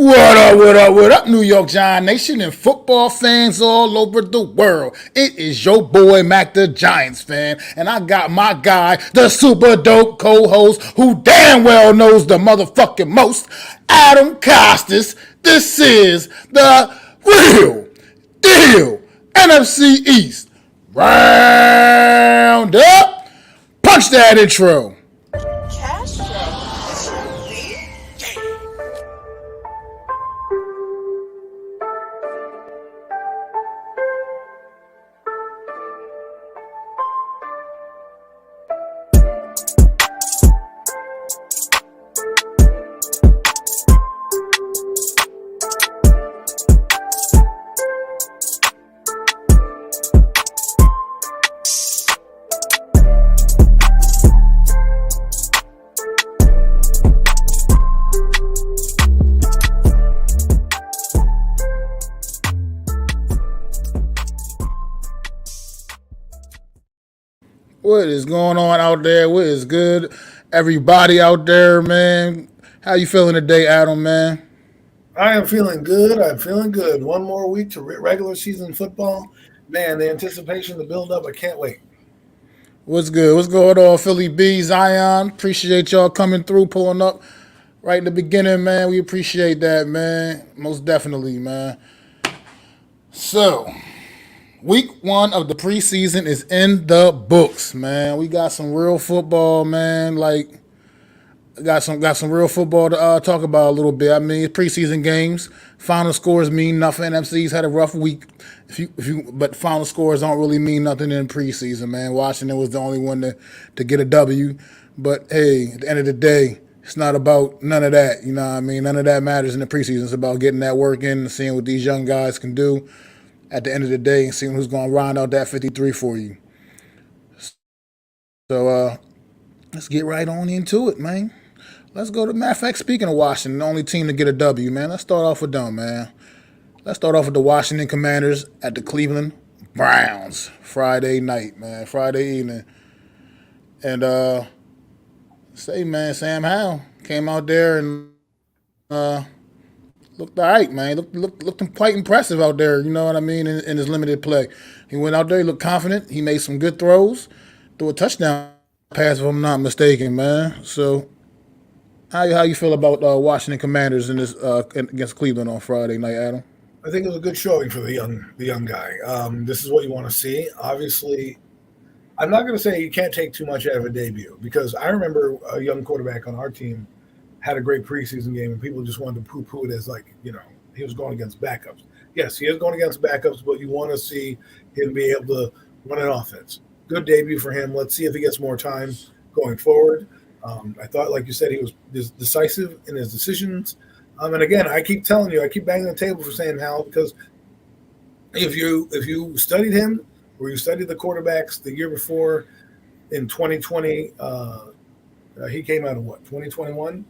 What up, what up, what up, New York Giant Nation and football fans all over the world. It is your boy, Mac the Giants fan, and I got my guy, the super dope co-host, who damn well knows the motherfucking most, Adam Costas. This is the Real Deal NFC East Round Up. Punch that intro. Cash flow. What is going on out there? What is good? Everybody out there, man. How you feeling today, Adam, man? I am feeling good. I'm feeling good. One more week to regular season football. Man, the anticipation, the build-up, I can't wait. What's good? What's going on, Philly B, Zion? Appreciate y'all coming through, pulling up right in the beginning, man. We appreciate that, man. Most definitely, man. So, week 1 of the preseason is in the books, man. We got some real football, man. Got some real football to talk about a little bit. I mean, preseason games, final scores mean nothing. NFC's had a rough week, but final scores don't really mean nothing in preseason, man. Washington was the only one to get a W, but hey, at the end of the day, it's not about none of that. You know what I mean? None of that matters in the preseason. It's about getting that work in and seeing what these young guys can do at the end of the day and seeing who's going to round out that 53 for you. So let's get right on into it, man. Let's go to, matter of fact, speaking of Washington, the only team to get a W, man, let's start off with them, man. Let's start off with the Washington Commanders at the Cleveland Browns Friday night, man, Friday evening. And man, Sam Howell came out there and looked all right, man. Looked quite impressive out there, you know what I mean, in his limited play. He went out there, he looked confident. He made some good throws, threw a touchdown pass, if I'm not mistaken, man. So how you feel about Washington Commanders in this against Cleveland on Friday night, Adam? I think it was a good showing for the young guy. This is what you want to see. Obviously, I'm not going to say you can't take too much out of a debut because I remember a young quarterback on our team had a great preseason game and people just wanted to poo-poo it as he was going against backups. Yes, he is going against backups, but you want to see him be able to run an offense. Good debut for him. Let's see if he gets more time going forward. I thought, like you said, he was decisive in his decisions. And again, I keep telling you, I keep banging the table for Sam Howell because if you studied him or you studied the quarterbacks the year before in 2020, he came out of what, 2021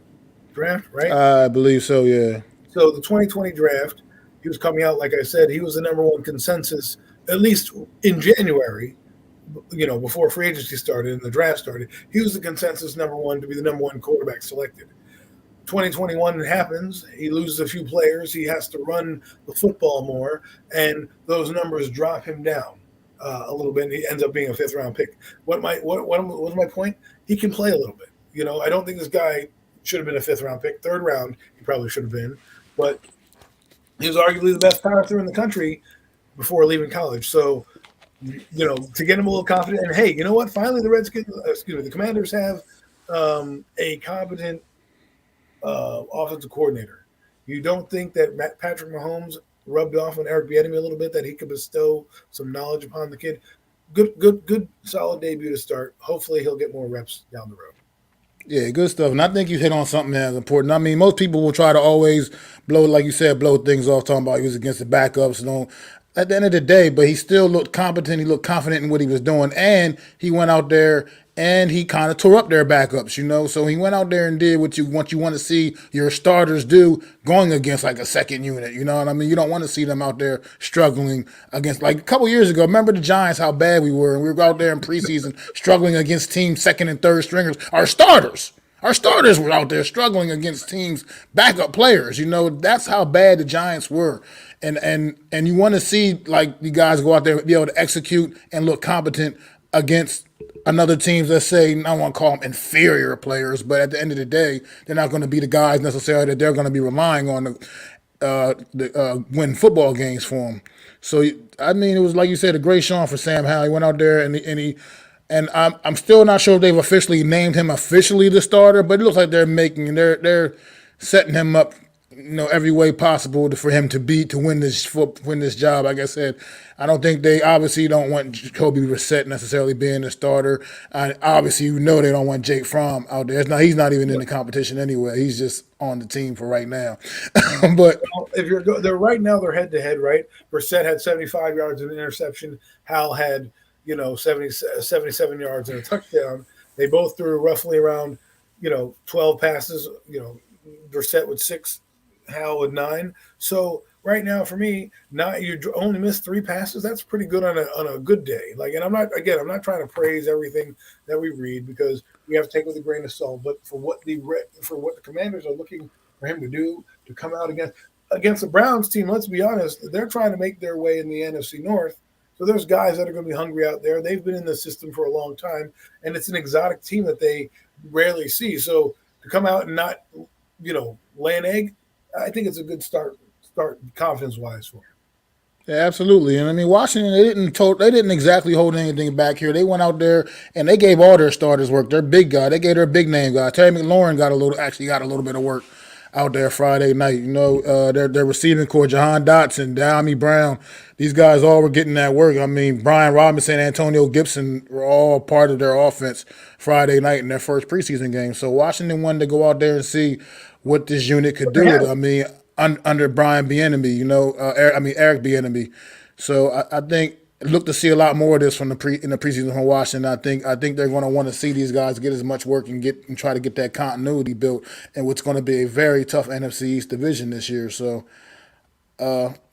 draft, right? I believe so, yeah. So the 2020 draft, he was coming out, like I said, he was the number one consensus, at least in January, before free agency started and the draft started. He was the consensus number one to be the number one quarterback selected. 2021 happens. He loses a few players. He has to run the football more, and those numbers drop him down a little bit. And he ends up being a 5th-round pick. What was my point? He can play a little bit. I don't think this guy should have been a 5th-round pick. 3rd round, he probably should have been, but he was arguably the best power thrower in the country before leaving college. So, to get him a little confident, and hey, you know what? Finally, the Commanders have a competent offensive coordinator. You don't think that Patrick Mahomes rubbed off on Eric Bieniemy a little bit, that he could bestow some knowledge upon the kid? Good, solid debut to start. Hopefully, he'll get more reps down the road. Yeah, good stuff. And I think you hit on something that's important. I mean, most people will try to always blow things off, talking about he was against the backups and all. At the end of the day, but he still looked competent. He looked confident in what he was doing. And he went out there and he kind of tore up their backups, So he went out there and did what you want to see your starters do going against like a second unit, you know what I mean? You don't want to see them out there struggling against, like a couple years ago, remember the Giants, how bad we were, and we were out there in preseason struggling against teams second and third stringers, our starters. Our starters were out there struggling against teams, backup players. That's how bad the Giants were. And you want to see like the guys go out there and be able to execute and look competent against another teams. Let's say I don't want to call them inferior players, but at the end of the day, they're not going to be the guys necessarily that they're going to be relying on win football games for them. So I mean, it was like you said, a great showing for Sam Howell. He went out there and I'm still not sure if they've officially named him officially the starter, but it looks like they're setting him up, every way possible for him to win this job. Like I said, I don't think they obviously don't want Jacoby Brissett necessarily being the starter. Obviously, they don't want Jake Fromm out there. He's not even in the competition anyway. He's just on the team for right now. But if they're right now, they're head to head, right? Brissett had 75 yards and an interception. Hal had 77 yards and a touchdown. They both threw roughly around 12 passes. Brissett with 6, Hal with 9. So right now, for me, you only missed 3 passes. That's pretty good on a good day. And I'm not trying to praise everything that we read because we have to take it with a grain of salt. But for what the Commanders are looking for him to do, to come out against the Browns team, let's be honest, they're trying to make their way in the NFC North. So there's guys that are going to be hungry out there. They've been in the system for a long time, and it's an exotic team that they rarely see. So to come out and not, lay an egg, I think it's a good start confidence-wise for him. Yeah, absolutely. And I mean, Washington, they didn't exactly hold anything back here. They went out there and they gave all their starters work. Their big guy, they gave their big name guy. Terry McLaurin got a little bit of work out there Friday night. Their receiving core, Jahan Dotson, Dami Brown, these guys all were getting that work. I mean, Brian Robinson, Antonio Gibson were all part of their offense Friday night in their first preseason game. So Washington wanted to go out there and see what this unit could do. I mean, under Brian Bieniemy, Eric Bieniemy. So I think look to see a lot more of this in the preseason from Washington. I think they're going to want to see these guys get as much work and try to get that continuity built in what's going to be a very tough NFC East division this year. So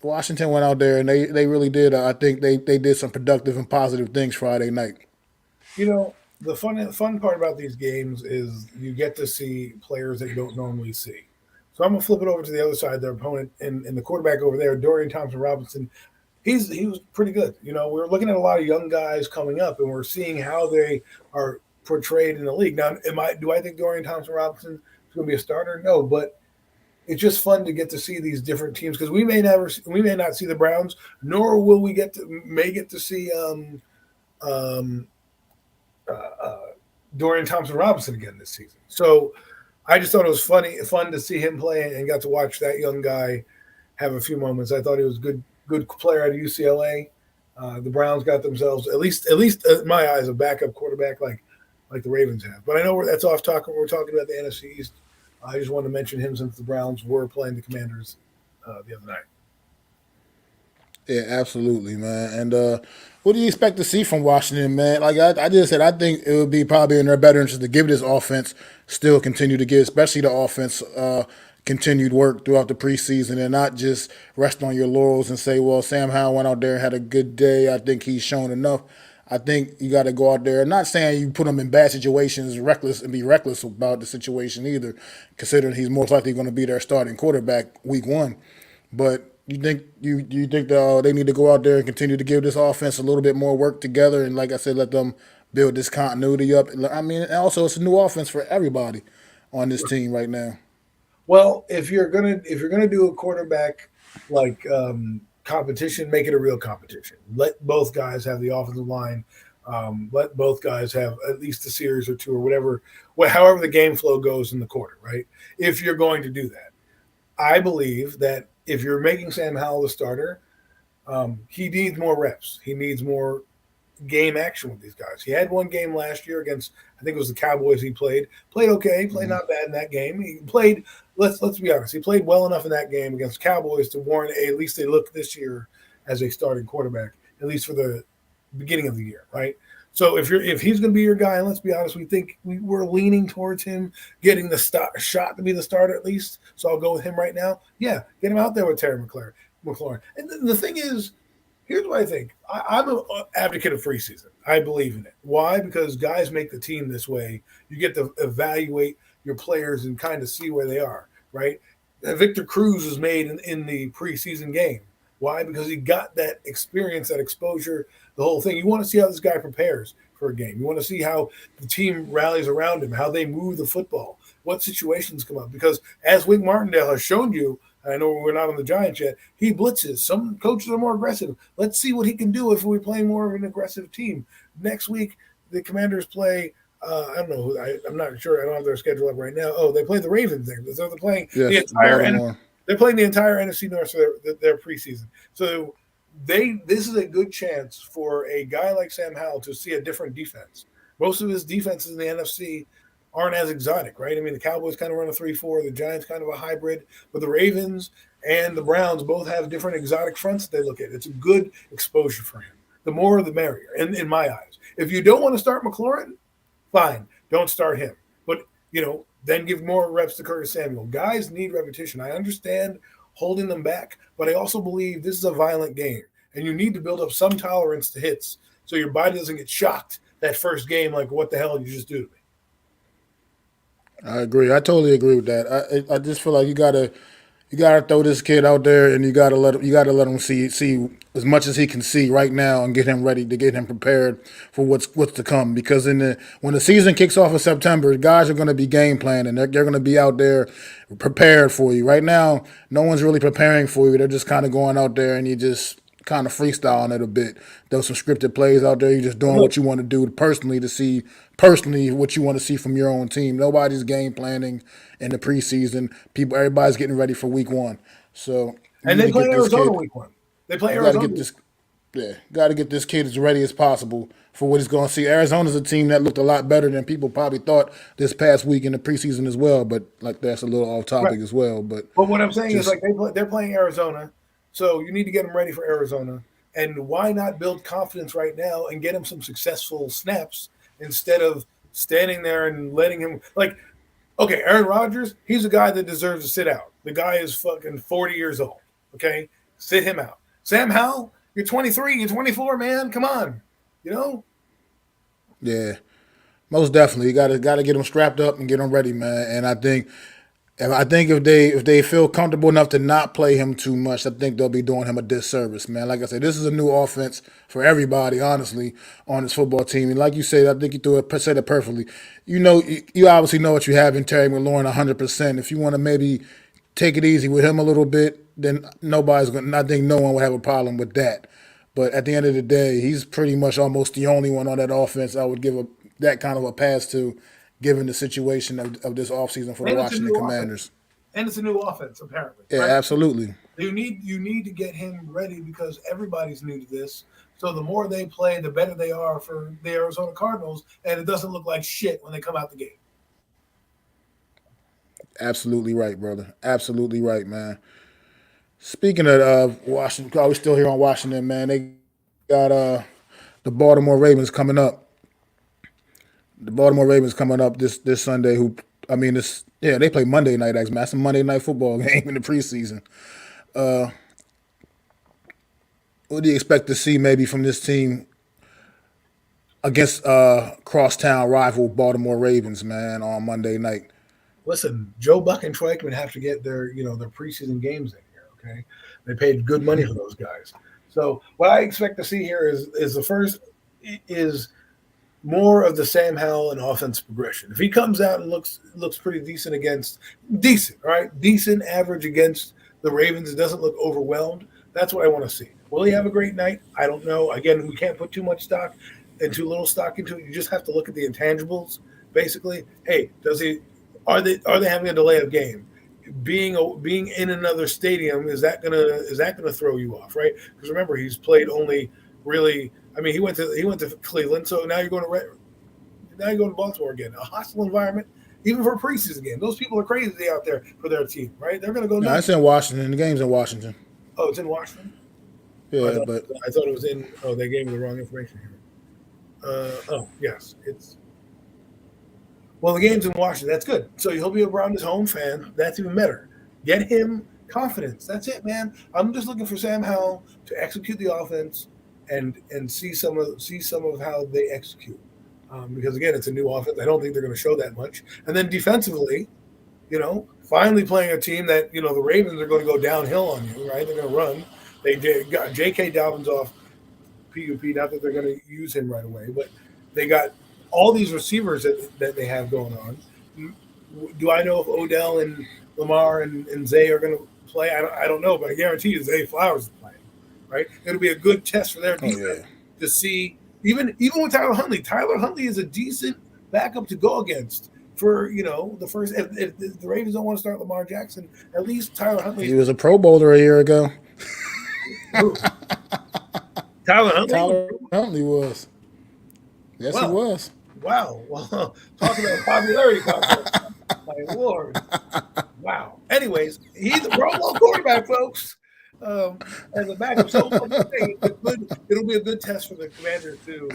Washington went out there and they really did. I think they did some productive and positive things Friday night. The fun part about these games is you get to see players that you don't normally see. So I'm gonna flip it over to the other side, their opponent, and the quarterback over there, Dorian Thompson-Robinson. He was pretty good. We're looking at a lot of young guys coming up, and we're seeing how they are portrayed in the league. Now, do I think Dorian Thompson-Robinson is going to be a starter? No, but it's just fun to get to see these different teams because we may not see the Browns, nor will we get to see Dorian Thompson-Robinson again this season. So I just thought it was fun to see him play and got to watch that young guy have a few moments. I thought he was good player out of UCLA. The Browns got themselves at least in my eyes a backup quarterback like the Ravens have. But I know that's off talking. We're talking about the NFC East. I just wanted to mention him since the Browns were playing the Commanders the other night. Yeah, absolutely, man. And what do you expect to see from Washington, man? Like I just said, I think it would be probably in their better interest to give this offense still continue to give, especially the offense, continued work throughout the preseason and not just rest on your laurels and say, well, Sam Howell went out there and had a good day. I think he's shown enough. I think you got to go out there. Not saying you put him in bad situations, be reckless about the situation either, considering he's most likely going to be their starting quarterback week 1. But you think they need to go out there and continue to give this offense a little bit more work together, and like I said, let them build this continuity up. I mean, and also it's a new offense for everybody on this team right now. Well, if you're gonna do a quarterback competition, make it a real competition. Let both guys have the offensive line. Let both guys have at least a series or two or whatever, however the game flow goes in the quarter, right? If you're going to do that, I believe that if you're making Sam Howell the starter, he needs more reps. He needs more game action with these guys. He had one game last year against, I think it was the Cowboys. He played okay, played not bad in that game. He played. Let's be honest. He played well enough in that game against Cowboys to warrant at least a look this year as a starting quarterback, at least for the beginning of the year, right? So if he's going to be your guy, and let's be honest, we think we're leaning towards him getting the shot to be the starter at least. So I'll go with him right now. Yeah, get him out there with Terry McLaurin. And the thing is, here's what I think. I'm an advocate of preseason. I believe in it. Why? Because guys make the team this way. You get to evaluate your players and kind of see where they are, right? Victor Cruz was made in the preseason game. Why? Because he got that experience, that exposure, the whole thing. You want to see how this guy prepares for a game. You want to see how the team rallies around him, how they move the football, what situations come up. Because as Wink Martindale has shown you, I know we're not on the Giants yet, he blitzes. Some coaches are more aggressive. Let's see what he can do if we're playing more of an aggressive team. Next week, the Commanders play I don't know. I'm not sure. I don't have their schedule up right now. Oh, they play the Ravens there. So they're playing the entire. They're playing the entire NFC North for their preseason. So this is a good chance for a guy like Sam Howell to see a different defense. Most of his defenses in the NFC aren't as exotic, right? I mean, the Cowboys kind of run a 3-4, the Giants kind of a hybrid, but the Ravens and the Browns both have different exotic fronts that they look at. It's a good exposure for him. The more, the merrier, in my eyes. If you don't want to start McLaurin, fine, don't start him. But, then give more reps to Curtis Samuel. Guys need repetition. I understand holding them back, but I also believe this is a violent game, and you need to build up some tolerance to hits so your body doesn't get shocked that first game like, what the hell did you just do to me? I agree. I totally agree with that. I just feel like you gotta throw this kid out there, and you gotta let him see as much as he can see right now, and get him ready to get him prepared for what's to come. Because when the season kicks off in September, guys are going to be game planning. They're going to be out there prepared for you. Right now, no one's really preparing for you. They're just kind of going out there, and you just kind of freestyling it a bit. There's some scripted plays out there. You're just doing what you want to do personally to see what you want to see from your own team. Nobody's game planning in the preseason. Everybody's getting ready for week one. So and they play Arizona week one. They play Arizona. Got to get this kid as ready as possible for what he's going to see. Arizona's a team that looked a lot better than people probably thought this past week in the preseason as well. But that's a little off topic as well. But what I'm saying is they're playing Arizona. So you need to get them ready for Arizona. And why not build confidence right now and get him some successful snaps instead of standing there and letting him okay, Aaron Rodgers, he's a guy that deserves to sit out. The guy is fucking 40 years old. Okay? Sit him out. Sam Howell, you're 23, you're 24, man. Come on. Yeah. Most definitely. You gotta get them strapped up and get them ready, man. And I think if they feel comfortable enough to not play him too much, I think they'll be doing him a disservice, man. Like I said, this is a new offense for everybody, honestly, on this football team. And like you said, I think you said it perfectly. You obviously know what you have in Terry McLaurin 100%. If you want to maybe take it easy with him a little bit, then I think no one would have a problem with that. But at the end of the day, he's pretty much almost the only one on that offense I would give that kind of a pass to, given the situation of this offseason for the Washington Commanders. And it's a new offense, apparently. Yeah, right? Absolutely. You need to get him ready because everybody's new to this. So the more they play, the better they are for the Arizona Cardinals, and it doesn't look like shit when they come out the gate. Absolutely right, brother. Absolutely right, man. Speaking of Washington, we're still here on Washington, man. They got the Baltimore Ravens coming up. The Baltimore Ravens coming up this Sunday. They play Monday night. Actually, that's a Monday night football game in the preseason. What do you expect to see maybe from this team against crosstown rival Baltimore Ravens, man, on Monday night? Listen, Joe Buck and Troy Aikman have to get their preseason games in here. Okay, they paid good money for those guys. So what I expect to see here is the first is more of the Sam Howell and offense progression. If he comes out and looks pretty decent, average against the Ravens, it doesn't look overwhelmed. That's what I want to see. Will he have a great night? I don't know. Again, we can't put too much stock and too little stock into it. You just have to look at the intangibles. Basically, hey, are they having a delay of game? Being in another stadium, is that gonna throw you off, right? Because remember, he's played only really. I mean, he went to Cleveland, so now you're going to Baltimore again. A hostile environment, even for a preseason game. Those people are crazy out there for their team, right? They're going to go. No, it's in Washington. The game's in Washington. Oh, it's in Washington. Yeah, I thought it was in. Oh, they gave me the wrong information here. Yes, it's. Well, the game's in Washington. That's good. So he'll be around his home fan. That's even better. Get him confidence. That's it, man. I'm just looking for Sam Howell to execute the offense and see some of how they execute. because again, it's a new offense. I don't think they're going to show that much. And then defensively, finally playing a team that the Ravens are going to go downhill on you, right? They're going to run. They got J.K. Dobbins off PUP. Not that they're going to use him right away, but they got all these receivers that they have going on. Do I know if Odell and Lamar and Zay are going to play? I don't know, but I guarantee you Zay Flowers is playing, right? It'll be a good test for their defense to see. Even with Tyler Huntley. Tyler Huntley is a decent backup to go against for the first. If the Ravens don't want to start Lamar Jackson, at least Tyler Huntley. He was a Pro Bowler a year ago. Tyler Huntley. Tyler Huntley was. Yes, he was. Wow. Well, talking about popularity contest. My Lord. Wow. Anyways, he's a Pro Bowl quarterback, folks. As a backup, so it'll be a good test for the Commanders to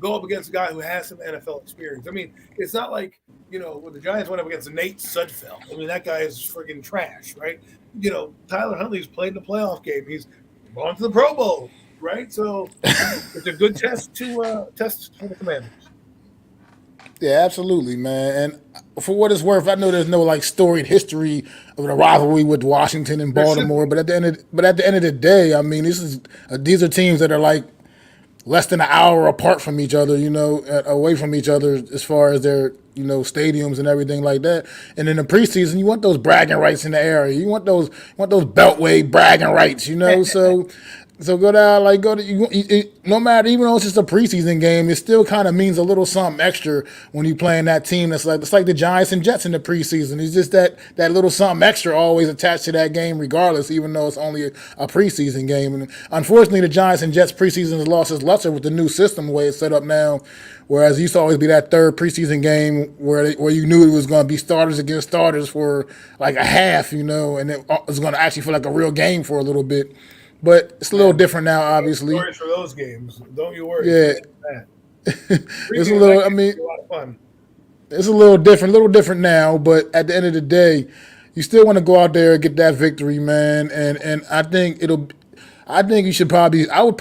go up against a guy who has some NFL experience. I mean, it's not like when the Giants went up against Nate Sudfeld. I mean, that guy is friggin' trash, right? Tyler Huntley's played in the playoff game. He's gone to the Pro Bowl, right? So it's a good test test for the Commanders. Yeah, absolutely, man. And for what it's worth, I know there's no storied history of the rivalry with Washington and Baltimore, but at the end of the day, I mean, these are teams that are less than an hour apart from each other, away from each other as far as their stadiums and everything like that. And in the preseason, you want those bragging rights in the area. You want those Beltway bragging rights, So go down, no matter, even though it's just a preseason game, it still kind of means a little something extra when you playing that team. It's like the Giants and Jets in the preseason. It's just that little something extra always attached to that game, regardless, even though it's only a preseason game. And unfortunately, the Giants and Jets preseason has lost its luster with the new system the way it's set up now. Whereas it used to always be that third preseason game where you knew it was going to be starters against starters for a half, and it was going to actually feel like a real game for a little bit. But it's a little different now, obviously. Stories for those games. Don't you worry. Yeah. It's a little, I mean, a lot of fun. It's a little different now, but at the end of the day, you still want to go out there and get that victory, man. And I think you should probably, I would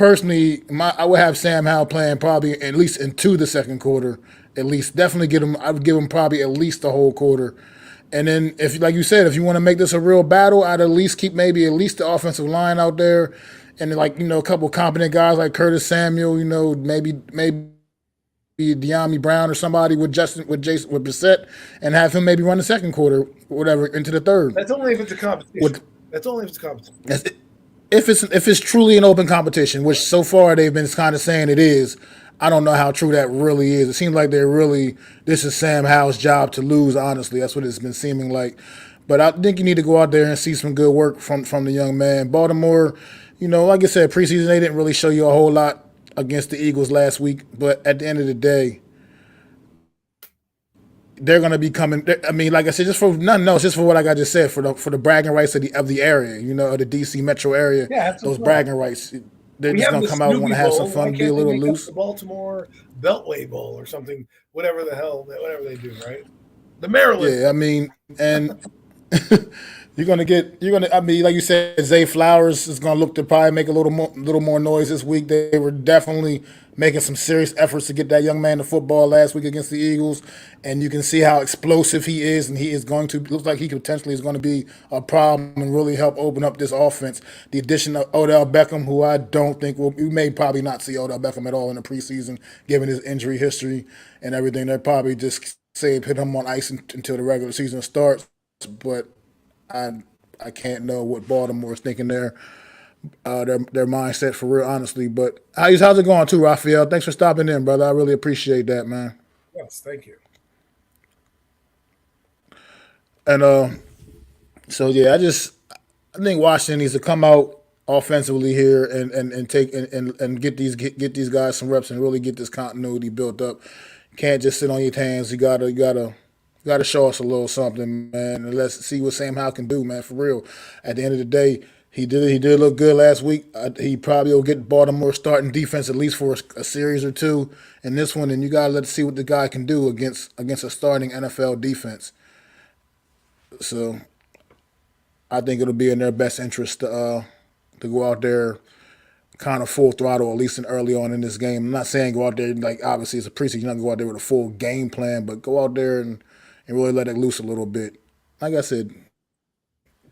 have Sam Howell playing probably at least into the second quarter. At least definitely I would give him probably at least the whole quarter. And then, if like you said, if you want to make this a real battle, I'd at least keep maybe at least the offensive line out there, and a couple competent guys like Curtis Samuel, maybe De'Ami Brown or somebody with Brissett, and have him maybe run the second quarter, whatever, into the third. That's only if it's a competition. If it's truly an open competition, which so far they've been kind of saying it is. I don't know how true that really is. It seems like this is Sam Howell's job to lose, honestly. That's what it's been seeming like. But I think you need to go out there and see some good work from the young man. Baltimore, like I said, preseason, they didn't really show you a whole lot against the Eagles last week. But at the end of the day, they're going to be coming. I mean, like I said, just for nothing else, just for what I just said, for the bragging rights of the area, of the D.C. metro area, those bragging rights. They're just going to come out and want to have some fun, be a little loose. The Baltimore Beltway Bowl or something, whatever they do, right? The Maryland. Yeah, I mean, and I mean, like you said, Zay Flowers is going to look to probably make a little more noise this week. They were definitely making some serious efforts to get that young man the football last week against the Eagles, and you can see how explosive he is, and he is going to looks like he potentially is going to be a problem and really help open up this offense. The addition of Odell Beckham, who I don't think we may probably not see Odell Beckham at all in the preseason, given his injury history and everything. They'll probably just say put him on ice until the regular season starts, but I can't know what Baltimore is thinking there. Their mindset for real, honestly. But how's it going too, Raphael? Thanks for stopping in, brother. I really appreciate that, man. Yes, thank you. And so yeah, I think Washington needs to come out offensively here and take and get these guys some reps and really get this continuity built up. You can't just sit on your hands. You gotta show us a little something, man. And let's see what Sam Howell can do, man. For real. At the end of the day, he did look good last week. He probably will get Baltimore starting defense at least for a series or two in this one, and you gotta see what the guy can do against a starting NFL defense. So I think it'll be in their best interest to go out there, kind of full throttle, at least in early on in this game. I'm not saying go out there, like, obviously it's a preseason, you're not going to go out there with a full game plan, but go out there and really let it loose a little bit. Like I said,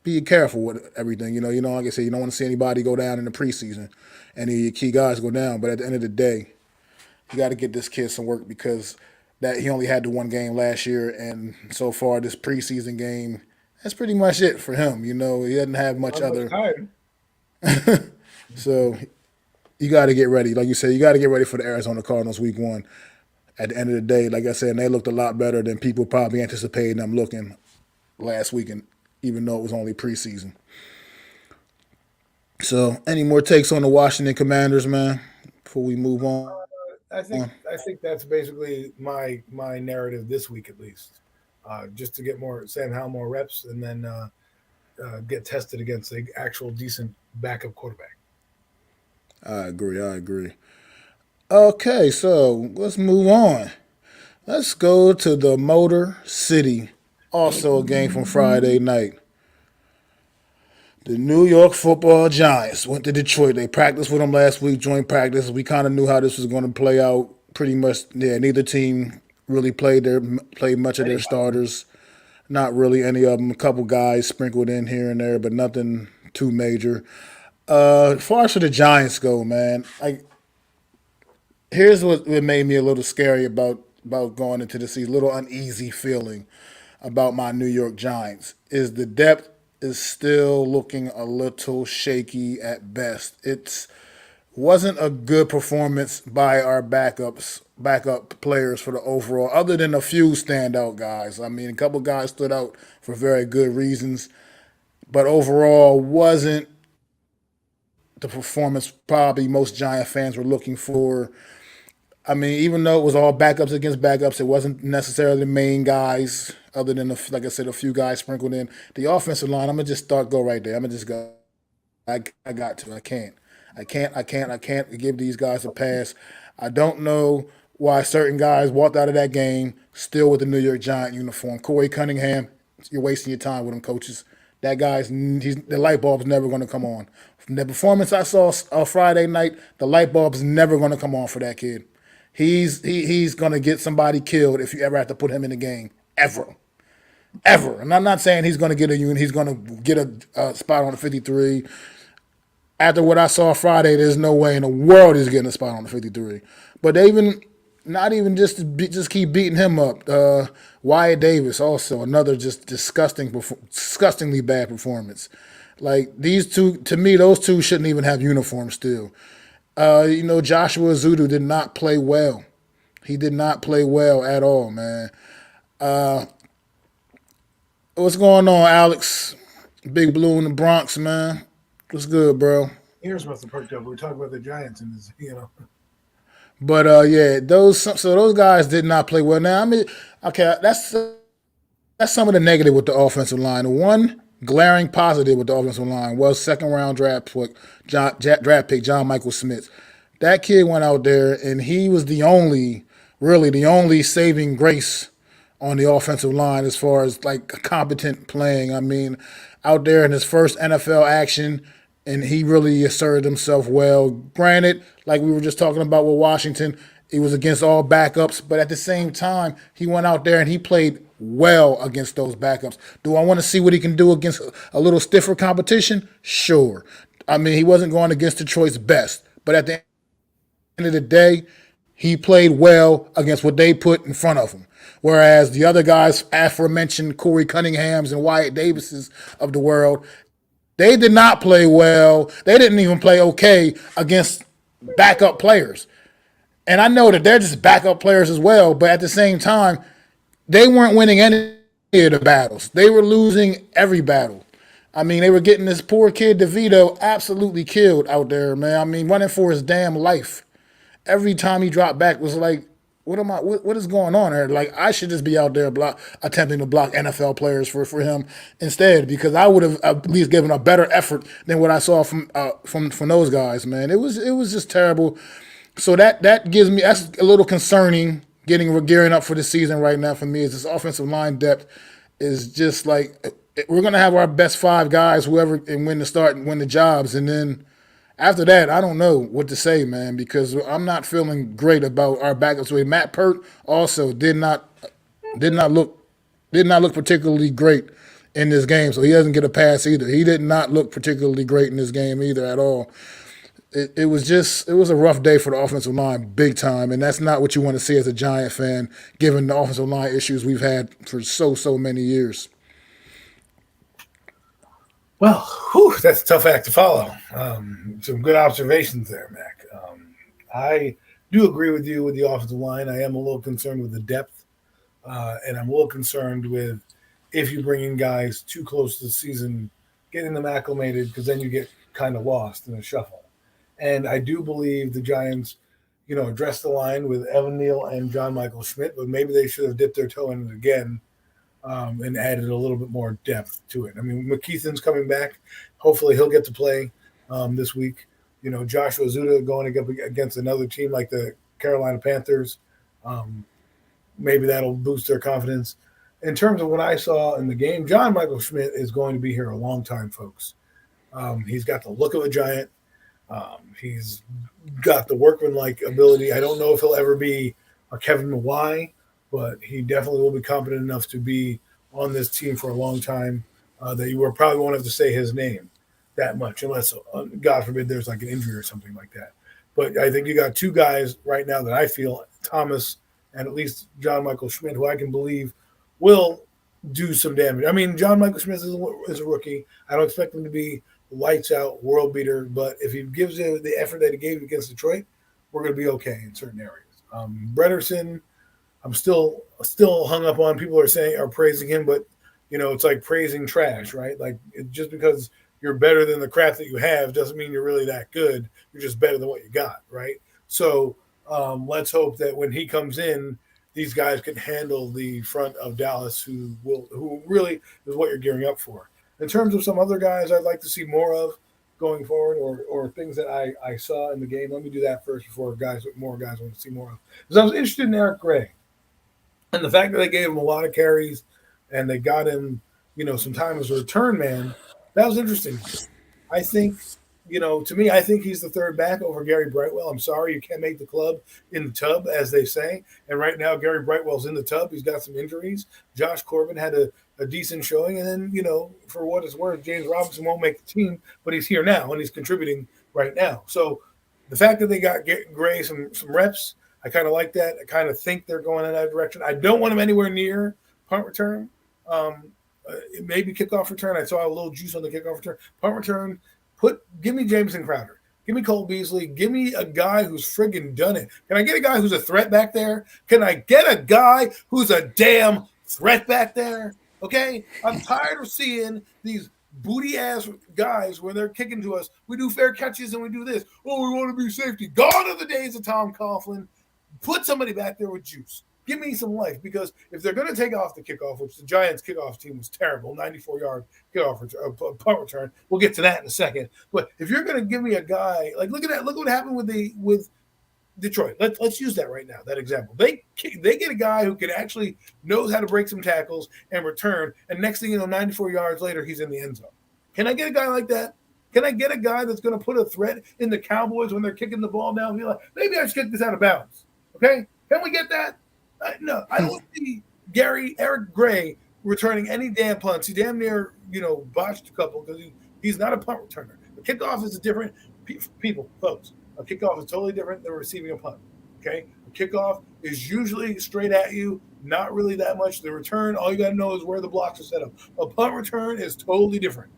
be careful with everything. Like I said, you don't want to see anybody go down in the preseason, any of your key guys go down. But at the end of the day, you got to get this kid some work because that he only had the one game last year, and so far this preseason game, that's pretty much it for him. He doesn't have much other. So you got to get ready. Like you said, you got to get ready for the Arizona Cardinals week 1. At the end of the day, like I said, and they looked a lot better than people probably anticipated them looking last weekend, even though it was only preseason. So, any more takes on the Washington Commanders, man, before we move on? I think that's basically my narrative this week at least. Just to get more Sam Howell more reps and then get tested against an actual decent backup quarterback. I agree. Okay, so let's move on. Let's go to the Motor City. Also a game from Friday night. The New York Football Giants went to Detroit. They practiced with them last week, joint practice. We kind of knew how this was going to play out. Pretty much, neither team really played much of their starters. Not really any of them. A couple guys sprinkled in here and there, but nothing too major. As far as for the Giants go, man, here's what made me a little scary about going into the season. A little uneasy feeling about my New York Giants is the depth is still looking a little shaky at best. It wasn't a good performance by our backup players for the overall, other than a few standout guys. I mean, a couple guys stood out for very good reasons, but overall wasn't the performance probably most Giant fans were looking for. I mean, even though it was all backups against backups, it wasn't necessarily the main guys, other than, like I said, a few guys sprinkled in. The offensive line, I'm going to just go right there. I'm going to just go. I got to. I can't give these guys a pass. I don't know why certain guys walked out of that game still with the New York Giant uniform. Corey Cunningham, you're wasting your time with him, coaches. That guy's the light bulb's never going to come on. From the performance I saw Friday night, the light bulb's never going to come on for that kid. He's going to get somebody killed if you ever have to put him in the game, ever. And I'm not saying he's going to get a unit. He's going to get a spot on the 53. After what I saw Friday, there's no way in the world he's getting a spot on the 53. But they not even just keep beating him up. Wyatt Davis also another just disgustingly bad performance. Like these two, to me, those two shouldn't even have uniforms still. Joshua Zudu did not play well. He did not play well at all, man. What's going on, Alex? Big Blue in the Bronx, man. What's good, bro? Ears must have perked up. We're talking about the Giants in this, But those guys did not play well. Now, I mean, okay, that's some of the negative with the offensive line. The one glaring positive with the offensive line was second-round draft pick John Michael Smith. That kid went out there, and he was the only saving grace on the offensive line as far as, like, competent playing. I mean, out there in his first NFL action, and he really asserted himself well. Granted, like we were just talking about with Washington, he was against all backups, but at the same time, he went out there and he played well against those backups. Do I want to see what he can do against a little stiffer competition? Sure. I mean, he wasn't going against Detroit's best, but at the end of the day, he played well against what they put in front of him. Whereas the other guys, aforementioned Corey Cunninghams and Wyatt Davises of the world, they did not play well. They didn't even play okay against backup players. And I know that they're just backup players as well, but at the same time, they weren't winning any of the battles. They were losing every battle. I mean, they were getting this poor kid DeVito absolutely killed out there, man. I mean, running for his damn life. Every time he dropped back was like, what is going on here? Like, I should just be out there attempting to block NFL players for him instead, because I would have at least given a better effort than what I saw from those guys, man. It was just terrible. So that gives me, that's a little concerning, gearing up for the season right now for me, is this offensive line depth is just like, we're going to have our best five guys, whoever, and win the start and win the jobs. And then After that, I don't know what to say, man, because I'm not feeling great about our backups. Matt Pert also did not look did not look particularly great in this game, so he doesn't get a pass either. He did not look particularly great in this game either at all. It was a rough day for the offensive line, big time, and that's not what you want to see as a Giant fan, given the offensive line issues we've had for so many years. Well, whew, that's a tough act to follow. Some good observations there, Mac. I do agree with you with the offensive line. I am a little concerned with the depth, and I'm a little concerned with if you bring in guys too close to the season, getting them acclimated, because then you get kind of lost in a shuffle. And I do believe the Giants, addressed the line with Evan Neal and John Michael Schmidt, but maybe they should have dipped their toe in it again and added a little bit more depth to it. I mean, McKeithen's coming back. Hopefully he'll get to play this week. Joshua Zuda going up against another team like the Carolina Panthers. Maybe that'll boost their confidence. In terms of what I saw in the game, John Michael Schmidt is going to be here a long time, folks. He's got the look of a Giant. He's got the workmanlike ability. I don't know if he'll ever be a Kevin Mawai, but he definitely will be competent enough to be on this team for a long time that you probably won't have to say his name that much unless, God forbid, there's like an injury or something like that. But I think you got two guys right now that I feel, Thomas and at least John Michael Schmidt, who I can believe will do some damage. I mean, John Michael Schmidt is a rookie. I don't expect him to be lights out, world beater, but if he gives it the effort that he gave against Detroit, we're going to be okay in certain areas. Bredderson, I'm still hung up on. People are praising him, but it's like praising trash, right? Like just because you're better than the crap that you have doesn't mean you're really that good. You're just better than what you got, right? So let's hope that when he comes in, these guys can handle the front of Dallas, who really is what you're gearing up for. In terms of some other guys I'd like to see more of going forward, or things that I saw in the game, let me do that first before more guys want to see more of. Because I was interested in Eric Gray. And the fact that they gave him a lot of carries and they got him, some time as a return man, that was interesting. I think, to me, I think he's the third back over Gary Brightwell. I'm sorry, you can't make the club in the tub, as they say. And right now, Gary Brightwell's in the tub. He's got some injuries. Josh Corbin had a decent showing. And then, for what it's worth, James Robinson won't make the team, but he's here now and he's contributing right now. So the fact that they got Gray some reps, I kind of like that. I kind of think they're going in that direction. I don't want him anywhere near punt return. Maybe kickoff return. I saw a little juice on the kickoff return. Punt return, give me Jameson Crowder. Give me Cole Beasley. Give me a guy who's friggin' done it. Can I get a guy who's a threat back there? Can I get a guy who's a damn threat back there? Okay? I'm tired of seeing these booty-ass guys where they're kicking to us. We do fair catches and we do this. Oh, we want to be safety. Gone are the days of Tom Coughlin. Put somebody back there with juice. Give me some life, because if they're going to take off the kickoff, which the Giants' kickoff team was terrible, 94-yard kickoff punt return. We'll get to that in a second. But if you're going to give me a guy, like look at that, look what happened with Detroit. Let's use that right now, that example. They get a guy who can actually knows how to break some tackles and return, and next thing you know, 94 yards later, he's in the end zone. Can I get a guy like that? Can I get a guy that's going to put a threat in the Cowboys when they're kicking the ball downfield? Maybe I should get this out of bounds. Okay? Can we get that? No, I don't see Eric Gray returning any damn punts. He damn near, botched a couple because he's not a punt returner. The kickoff is a different folks. A kickoff is totally different than receiving a punt. Okay, a kickoff is usually straight at you, not really that much. The return, all you got to know is where the blocks are set up. A punt return is totally different.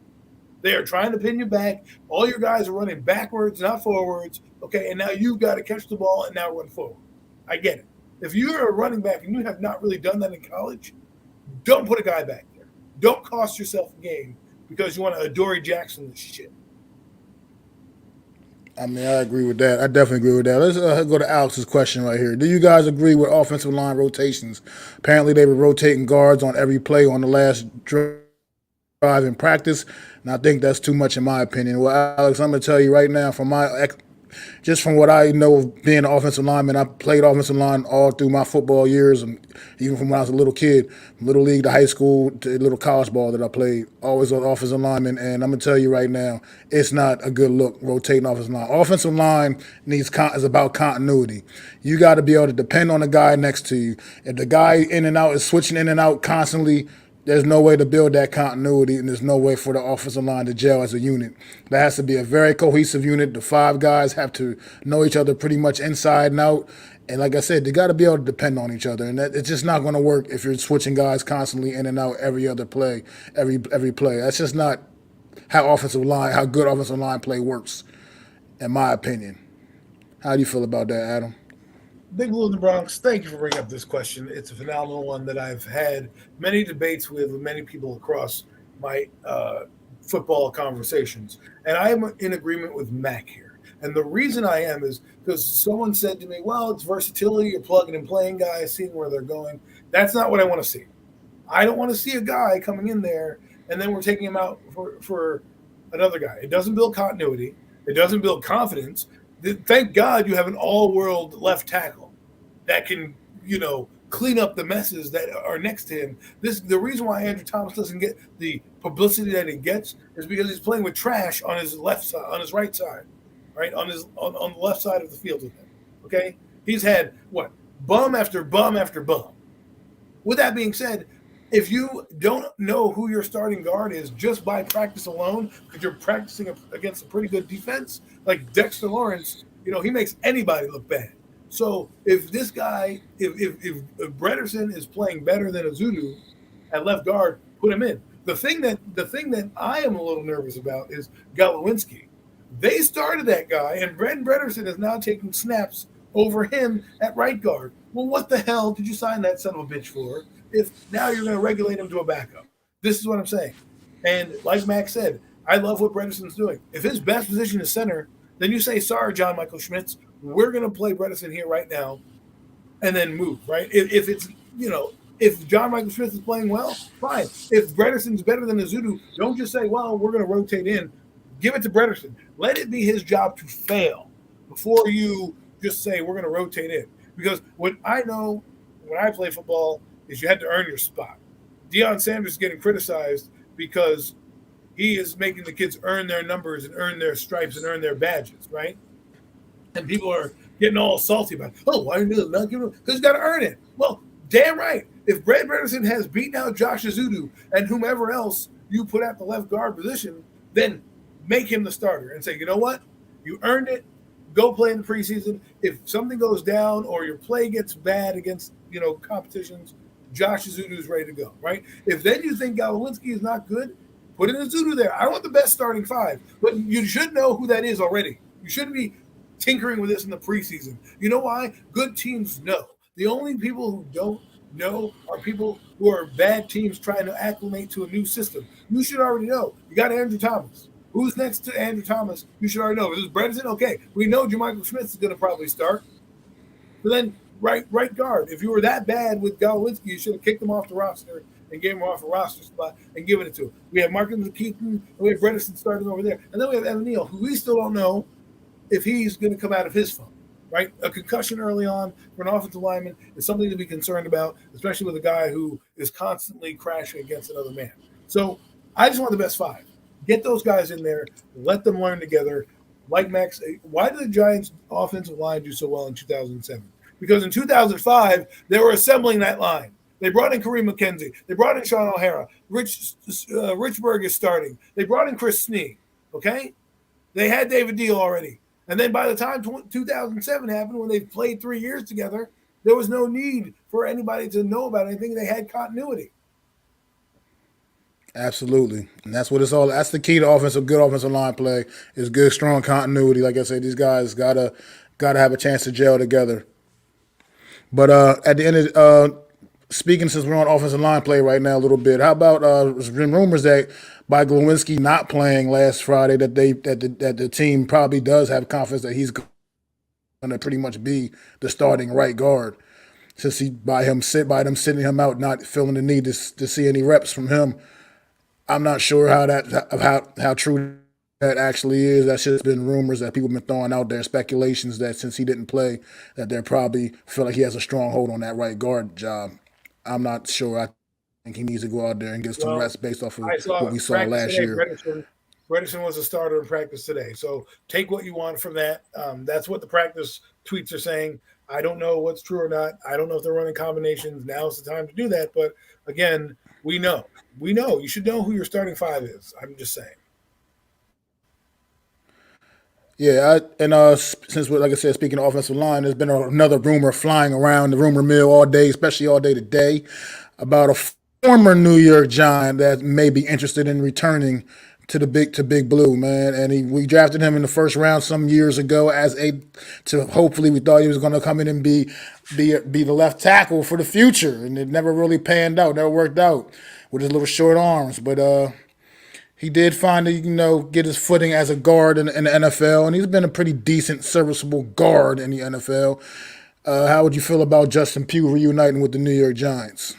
They are trying to pin you back. All your guys are running backwards, not forwards. Okay, and now you've got to catch the ball and now run forward. I get it. If you're a running back and you have not really done that in college, don't put a guy back there. Don't cost yourself a game because you want to Adoree Jackson this shit. I mean, I agree with that. I definitely agree with that. Let's go to Alex's question right here. Do you guys agree with offensive line rotations? Apparently, they were rotating guards on every play on the last drive in practice, and I think that's too much in my opinion. Well, Alex, I'm going to tell you right now, from my just from what I know of being an offensive lineman, I played offensive line all through my football years, and even from when I was a little kid, little league to high school to little college ball that I played, always on offensive lineman. And I'm gonna tell you right now, it's not a good look rotating offensive line. Offensive line is about continuity. You got to be able to depend on the guy next to you. If the guy in and out is switching in and out constantly, there's no way to build that continuity, and there's no way for the offensive line to gel as a unit. That has to be a very cohesive unit. The five guys have to know each other pretty much inside and out. And like I said, they got to be able to depend on each other, and it's just not going to work if you're switching guys constantly in and out every other play, every play. That's just not how good offensive line play works, in my opinion. How do you feel about that, Adam? Big Blue in the Bronx, thank you for bringing up this question. It's a phenomenal one that I've had many debates with many people across my football conversations. And I am in agreement with Mac here. And the reason I am is because someone said to me, well, it's versatility. You're plugging and playing guys, seeing where they're going. That's not what I want to see. I don't want to see a guy coming in there and then we're taking him out for another guy. It doesn't build continuity. It doesn't build confidence. Thank God you have an all-world left tackle that can, clean up the messes that are next to him. The reason why Andrew Thomas doesn't get the publicity that he gets is because he's playing with trash on his left side, on his right side, right on the left side of the field with him. Okay, he's had bum after bum after bum. With that being said, if you don't know who your starting guard is just by practice alone, because you're practicing against a pretty good defense, like Dexter Lawrence, he makes anybody look bad. So if this guy, if Brederson is playing better than Azudu at left guard, put him in. The thing that I am a little nervous about is Galowinski. They started that guy, and Brent Brederson is now taking snaps over him at right guard. Well, what the hell did you sign that son of a bitch for? If now you're going to regulate him to a backup. This is what I'm saying. And like Max said, I love what Bredeson's doing. If his best position is center, then you say, sorry, John Michael Schmitz, we're going to play Bredesen here right now and then move, right? If it's, if John Michael Schmitz is playing well, fine. If Bredeson's better than Azudu, don't just say, well, we're going to rotate in. Give it to Bredesen. Let it be his job to fail before you just say we're going to rotate in. Because what I know when I play football is you had to earn your spot. Deion Sanders is getting criticized because he is making the kids earn their numbers and earn their stripes and earn their badges, right? And people are getting all salty about it. Oh, why didn't you not give him? Because you got to earn it. Well, damn right. If Brad Bredesen has beaten out Josh Azudu and whomever else you put at the left guard position, then make him the starter and say, you know what? You earned it. Go play in the preseason. If something goes down or your play gets bad against, competitions, Josh Azudu is ready to go, right? If then you think Galowinski is not good, put in Azudu there. I want the best starting five, but you should know who that is already. You shouldn't be tinkering with this in the preseason. You know why? Good teams know. The only people who don't know are people who are bad teams trying to acclimate to a new system. You should already know. You got Andrew Thomas. Who's next to Andrew Thomas? You should already know. Is this Bredesen? Okay. We know Jermichael Schmitz is going to probably start. But then right guard. If you were that bad with Galowinski, you should have kicked him off the roster and gave him off a roster spot and given it to him. We have Marcus Keaton, and we have Bredesen starting over there. And then we have Evan Neal, who we still don't know if he's going to come out of his phone, right? A concussion early on for an offensive lineman is something to be concerned about, especially with a guy who is constantly crashing against another man. So I just want the best five. Get those guys in there. Let them learn together. Like Max, why did the Giants' offensive line do so well in 2007? Because in 2005, they were assembling that line. They brought in Kareem McKenzie. They brought in Sean O'Hara. Richburg is starting. They brought in Chris Snee, okay? They had David Deal already. And then by the time 2007 happened, when they played 3 years together, there was no need for anybody to know about anything. They had continuity. Absolutely. And that's what it's all. That's the key to good offensive line play is good, strong continuity. Like I said, these guys gotta have a chance to gel together. But at the end of speaking, since we're on offensive line play right now a little bit, how about there's been rumors that by Glowinski not playing last Friday that the team probably does have confidence that he's going to pretty much be the starting right guard, since by them sitting him out, not feeling the need to see any reps from him. I'm not sure how true that actually is. That's just been rumors that people have been throwing out there, speculations that since he didn't play, that they're probably feel like he has a strong hold on that right guard job. I'm not sure. I think he needs to go out there and get some Well, rest based off of I saw what we saw practice last today. year. Bredesen was a starter in practice today. So take what you want from that. That's what the practice tweets are saying. I don't know what's true or not. I don't know if they're running combinations. Now's the time to do that. But again, we know. We know. You should know who your starting five is. I'm just saying. Yeah, since like I said, speaking of offensive line, there's been another rumor flying around the rumor mill all day, especially all day today, about a former New York Giant that may be interested in returning to the Big Blue, man. And we drafted him in the first round some years ago hopefully we thought he was going to come in and be the left tackle for the future, and it never really panned out, never worked out with his little short arms, but he did finally, get his footing as a guard in the NFL, and he's been a pretty decent, serviceable guard in the NFL. How would you feel about Justin Pugh reuniting with the New York Giants?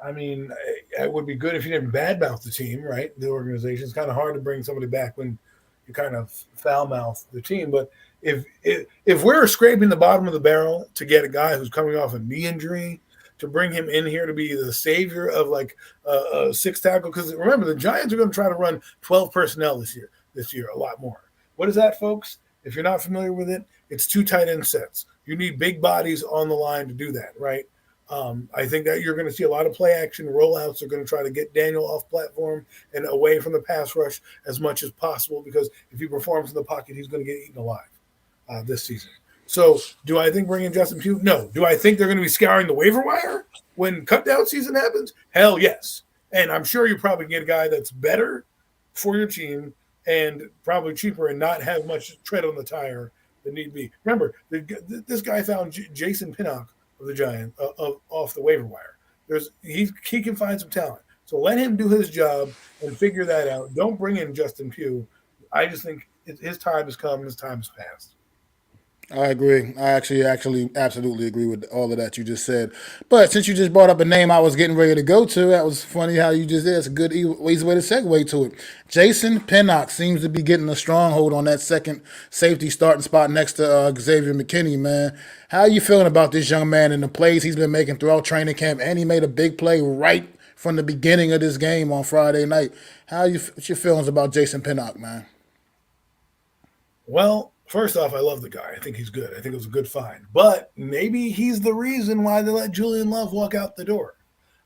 I mean, it would be good if you didn't badmouth the team, right? The organization. It's kind of hard to bring somebody back when you kind of foul mouth the team. But if we're scraping the bottom of the barrel to get a guy who's coming off a knee injury, to bring him in here to be the savior of like a six tackle, because remember the Giants are going to try to run 12 personnel this year, a lot more. What is that, folks? If you're not familiar with it, it's 2 tight end sets. You need big bodies on the line to do that, right? I think that you're going to see a lot of play action rollouts. Are going to try to get Daniel off platform and away from the pass rush as much as possible, because if he performs in the pocket, he's going to get eaten alive this season. So do I think bringing Justin Pugh? No. Do I think they're going to be scouring the waiver wire when cutdown season happens? Hell yes. And I'm sure you probably get a guy that's better for your team and probably cheaper and not have much tread on the tire than need be. Remember, this guy found Jason Pinnock of the Giants off the waiver wire. He can find some talent. So let him do his job and figure that out. Don't bring in Justin Pugh. I just think his time has come. His time has passed. I agree. I actually absolutely agree with all of that you just said. But since you just brought up a name I was getting ready to go to, that was funny how you just did. It's a good easy way to segue to it. Jason Pinnock seems to be getting a stronghold on that second safety starting spot next to Xavier McKinney, man. How are you feeling about this young man and the plays he's been making throughout training camp? And he made a big play right from the beginning of this game on Friday night. What's your feelings about Jason Pinnock, man? Well, first off, I love the guy. I think he's good. I think it was a good find. But maybe he's the reason why they let Julian Love walk out the door.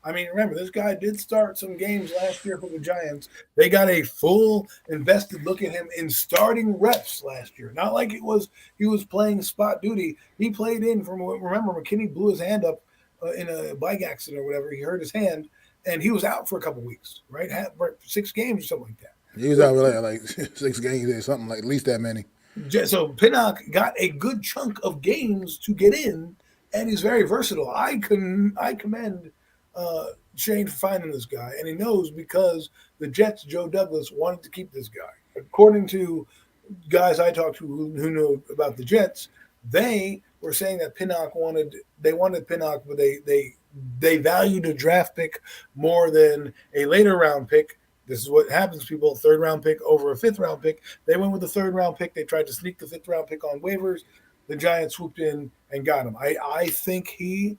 I mean, remember, this guy did start some games last year for the Giants. They got a full invested look at him in starting reps last year. Not like he was playing spot duty. He played in from, remember, McKinney blew his hand up in a bike accident or whatever. He hurt his hand, and he was out for a couple weeks, right? 6 games or something like that. He was out like 6 games or something, like at least that many. So Pinnock got a good chunk of games to get in, and he's very versatile. I commend Shane for finding this guy, and he knows because the Jets, Joe Douglas, wanted to keep this guy. According to guys I talked to who know about the Jets, they were saying that Pinnock wanted Pinnock, but they valued a draft pick more than a later round pick. This is what happens, people. 3rd round pick over a 5th round pick. They went with the 3rd round pick. They tried to sneak the 5th round pick on waivers. The Giants swooped in and got him. I think he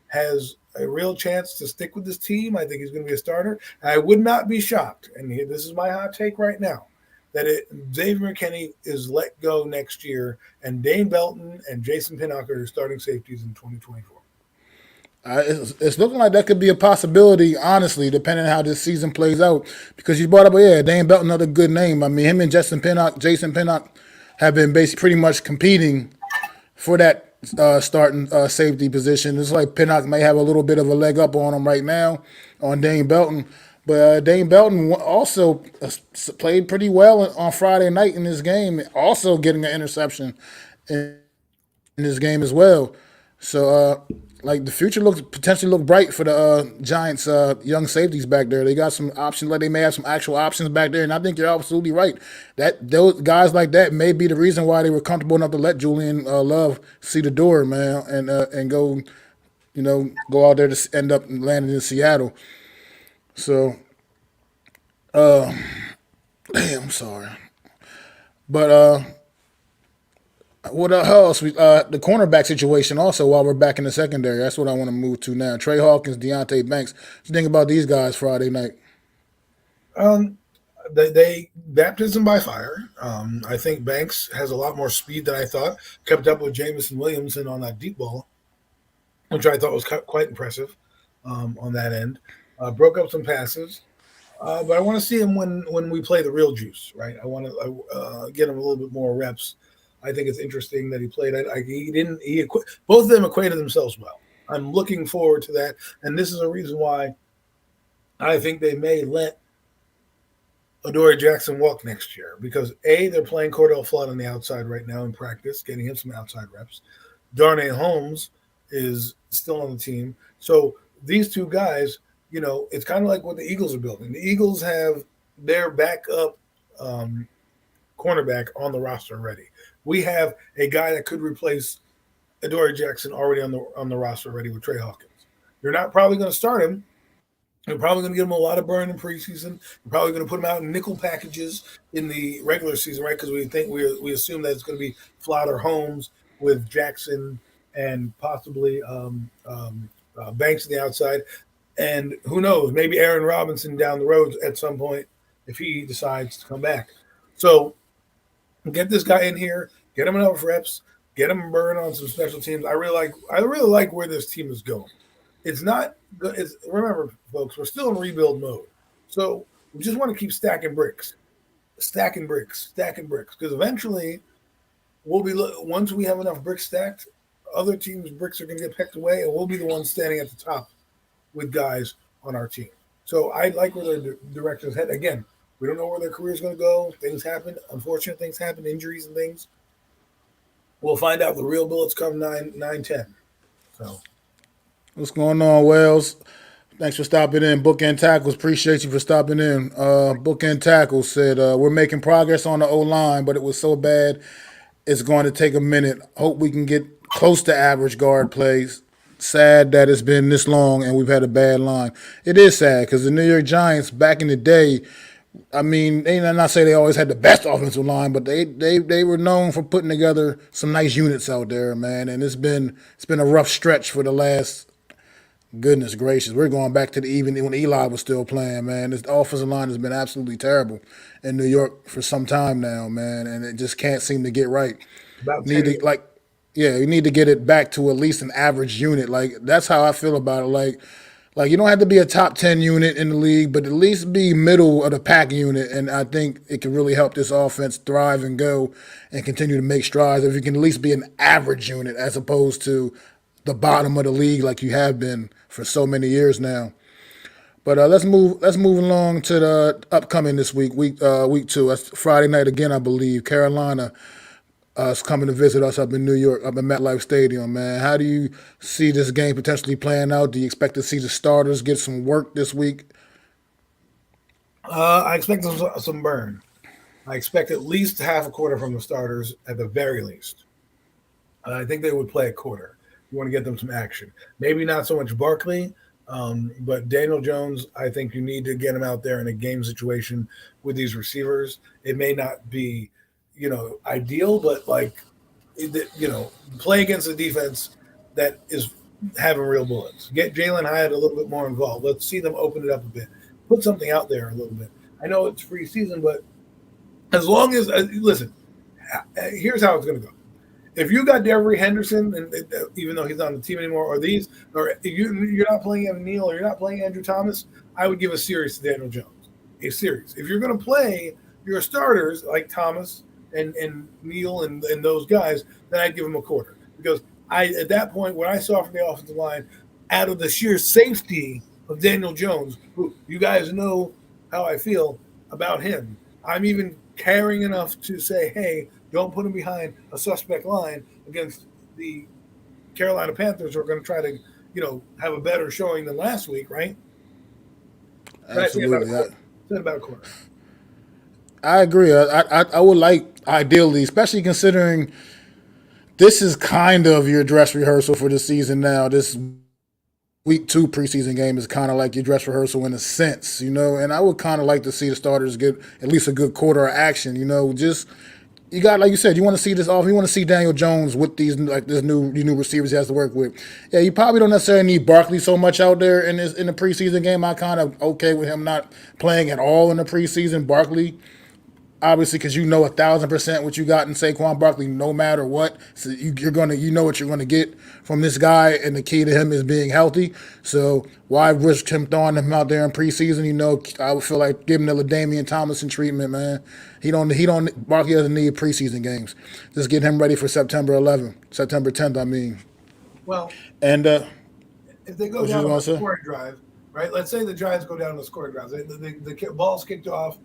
has a real chance to stick with this team. I think he's going to be a starter. I would not be shocked, and this is my hot take right now, that Xavier McKinney is let go next year, and Dane Belton and Jason Pinnock are starting safeties in 2024. It's looking like that could be a possibility, honestly, depending on how this season plays out. Because you brought up, Dane Belton, another good name. I mean, him and Jason Pinnock have been basically pretty much competing for that starting safety position. It's like Pinnock may have a little bit of a leg up on him right now on Dane Belton. But Dane Belton also played pretty well on Friday night in this game, also getting an interception in this game as well. So, the future potentially look bright for the Giants' young safeties back there. They got some options, they may have some actual options back there, and I think you're absolutely right. That those guys like that may be the reason why they were comfortable enough to let Julian Love see the door, man, and go out there to end up landing in Seattle. So, I'm sorry. But what else? The cornerback situation also. While we're back in the secondary, that's what I want to move to now. Trey Hawkins, Deontay Banks. What you think about these guys Friday night? Um, they baptism by fire. I think Banks has a lot more speed than I thought. Kept up with Jamison Williamson on that deep ball, which I thought was quite impressive on that end. Broke up some passes. But I want to see him when we play the real juice, right? I want to get him a little bit more reps. I think it's interesting that he played. Both of them equated themselves well. I'm looking forward to that, and this is a reason why I think they may let Adoree Jackson walk next year because they're playing Cordell Flood on the outside right now in practice, getting him some outside reps. Darnay Holmes is still on the team, so these two guys. It's kind of like what the Eagles are building. The Eagles have their backup cornerback on the roster already. We have a guy that could replace Adoree Jackson already on the roster already with Trey Hawkins. You're not probably going to start him. You're probably going to give him a lot of burn in preseason. You're probably going to put him out in nickel packages in the regular season, right? Because we assume that it's going to be Flood or Holmes with Jackson and possibly Banks on the outside. And who knows, maybe Aaron Robinson down the road at some point if he decides to come back. So get this guy in here, get him enough reps, get him burn on some special teams. I really like where this team is going. It's not good. Remember, folks, we're still in rebuild mode. So we just want to keep stacking bricks. Because eventually once we have enough bricks stacked, other teams' bricks are going to get pecked away, and we'll be the ones standing at the top with guys on our team. So I like where their direction is headed. Again, we don't know where their career is going to go. Things happen. Unfortunate things happen, injuries and things. We'll find out the real bullets come 9-10. So, What's going on, Wells? Thanks for stopping in. Bookend Tackles, appreciate you for stopping in. Bookend Tackles said, we're making progress on the O-line, but it was so bad it's going to take a minute. Hope we can get close to average guard plays. Sad that it's been this long and we've had a bad line. It is sad because the New York Giants back in the day, I mean, I'm not saying they always had the best offensive line, but they were known for putting together some nice units out there, man. And it's been a rough stretch for the last, goodness gracious. We're going back to even when Eli was still playing, man. This offensive line has been absolutely terrible in New York for some time now, man, and it just can't seem to get right. about 10 Need to years. you need to get it back to at least an average unit. Like that's how I feel about it. Like you don't have to be a top 10 unit in the league, but at least be middle of the pack unit. And I think it can really help this offense thrive and go and continue to make strides. If you can at least be an average unit as opposed to the bottom of the league like you have been for so many years now. But let's move along to the upcoming this week 2. That's Friday night again, I believe. Carolina is coming to visit us up in New York, up at MetLife Stadium, man. How do you see this game potentially playing out? Do you expect to see the starters get some work this week? I expect some burn. I expect at least half a quarter from the starters at the very least. I think they would play a quarter. You want to get them some action. Maybe not so much Barkley, but Daniel Jones, I think you need to get him out there in a game situation with these receivers. It may not be ideal, but play against a defense that is having real bullets. Get Jalen Hyatt a little bit more involved. Let's see them open it up a bit. Put something out there a little bit. I know it's preseason, but as long as listen, here's how it's going to go. If you got Devery Henderson, and even though he's not on the team anymore, or if you're not playing Evan Neal or you're not playing Andrew Thomas, I would give a series to Daniel Jones. A series. If you're going to play your starters like Thomas and Neal and those guys, then I'd give him a quarter. Because at that point, what I saw from the offensive line, out of the sheer safety of Daniel Jones, who you guys know how I feel about him, I'm even caring enough to say, hey, don't put him behind a suspect line against the Carolina Panthers who are going to try to, have a better showing than last week, right? Absolutely. About a quarter. I agree. I would like, ideally, especially considering this is kind of your dress rehearsal for the season now. This week 2 preseason game is kind of like your dress rehearsal in a sense, and I would kind of like to see the starters get at least a good quarter of action, just you got, like you said, you want to see this off. You want to see Daniel Jones with these new receivers he has to work with. Yeah, you probably don't necessarily need Barkley so much out there in the preseason game. I kind of okay with him not playing at all in the preseason. Barkley, obviously, because 1,000% what you got in Saquon Barkley, no matter what. So you're gonna, what you're gonna get from this guy, and the key to him is being healthy. So why risk him throwing him out there in preseason? I would feel like giving the LaDainian Tomlinson treatment, man. Barkley doesn't need preseason games. Just get him ready for September 11th, September 10th. I mean, Well, and if they go what you down on gonna a say? scoring drive, right? Let's say the Giants go down on a scoring drive. The ball's kicked off.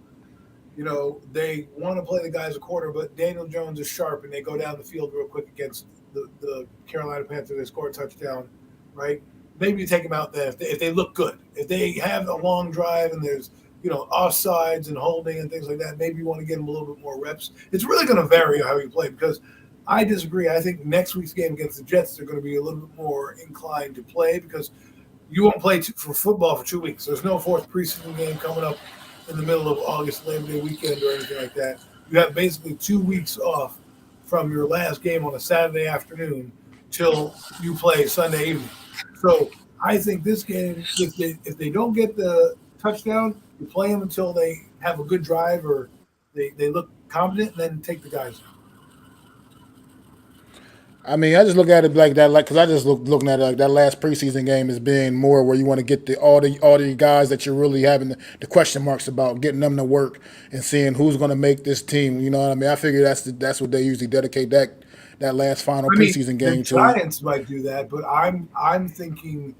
They want to play the guys a quarter, but Daniel Jones is sharp, and they go down the field real quick against the Carolina Panthers. They score a touchdown, right? Maybe you take them out there if they look good. If they have a long drive and there's offsides and holding and things like that, maybe you want to get them a little bit more reps. It's really going to vary how you play, because I disagree. I think next week's game against the Jets, they're going to be a little bit more inclined to play, because you won't play for football for 2 weeks. There's no fourth preseason game coming up in the middle of August, Labor Day weekend, or anything like that. You have basically 2 weeks off from your last game on a Saturday afternoon till you play Sunday evening. So I think this game, if they don't get the touchdown, you play them until they have a good drive or they look competent, and then take the guys out. I mean, I just look at it like that, because I just looking at it like that last preseason game as being more where you want to get all the guys that you're really having the question marks about, getting them to work and seeing who's going to make this team. You know what I mean? I figure that's what they usually dedicate that last final preseason game the to. Giants might do that, but I'm thinking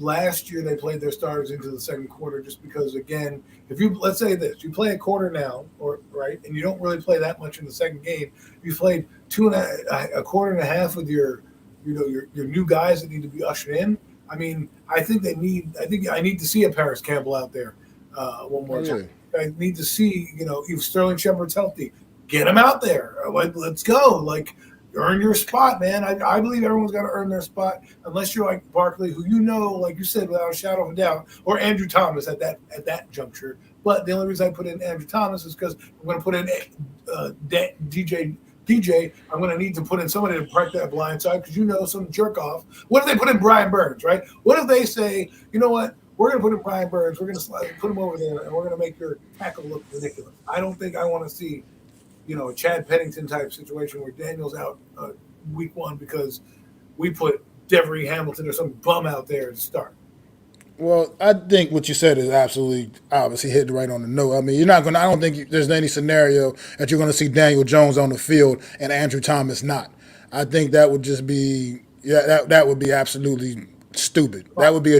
last year they played their starters into the second quarter, just because, again, if let's say this, you play a quarter now, or right, and you don't really play that much in the second game. You played a quarter and a half with your new guys that need to be ushered in. I mean, I think I need to see a Paris Campbell out there one more time. I need to see, if Sterling Shepard's healthy, get him out there. Let's go. Like, earn your spot, man. I believe everyone's got to earn their spot, unless you're like Barkley, who like you said, without a shadow of a doubt, or Andrew Thomas at that juncture. But the only reason I put in Andrew Thomas is because I'm going to put in DJ. I'm going to need to put in somebody to protect that blind side, because some jerk off. What if they put in Brian Burns, right? What if they say, you know what? We're going to put in Brian Burns. We're going to put him over there, and we're going to make your tackle look ridiculous. I don't think I want to see a Chad Pennington type situation where Daniel's out week 1 because we put Devery Hamilton or some bum out there to start. Well, I think what you said is absolutely, obviously hit right on the note. I mean, you're not going to, I don't think there's any scenario that you're going to see Daniel Jones on the field and Andrew Thomas not. I think that would just be, that would be absolutely stupid. That would be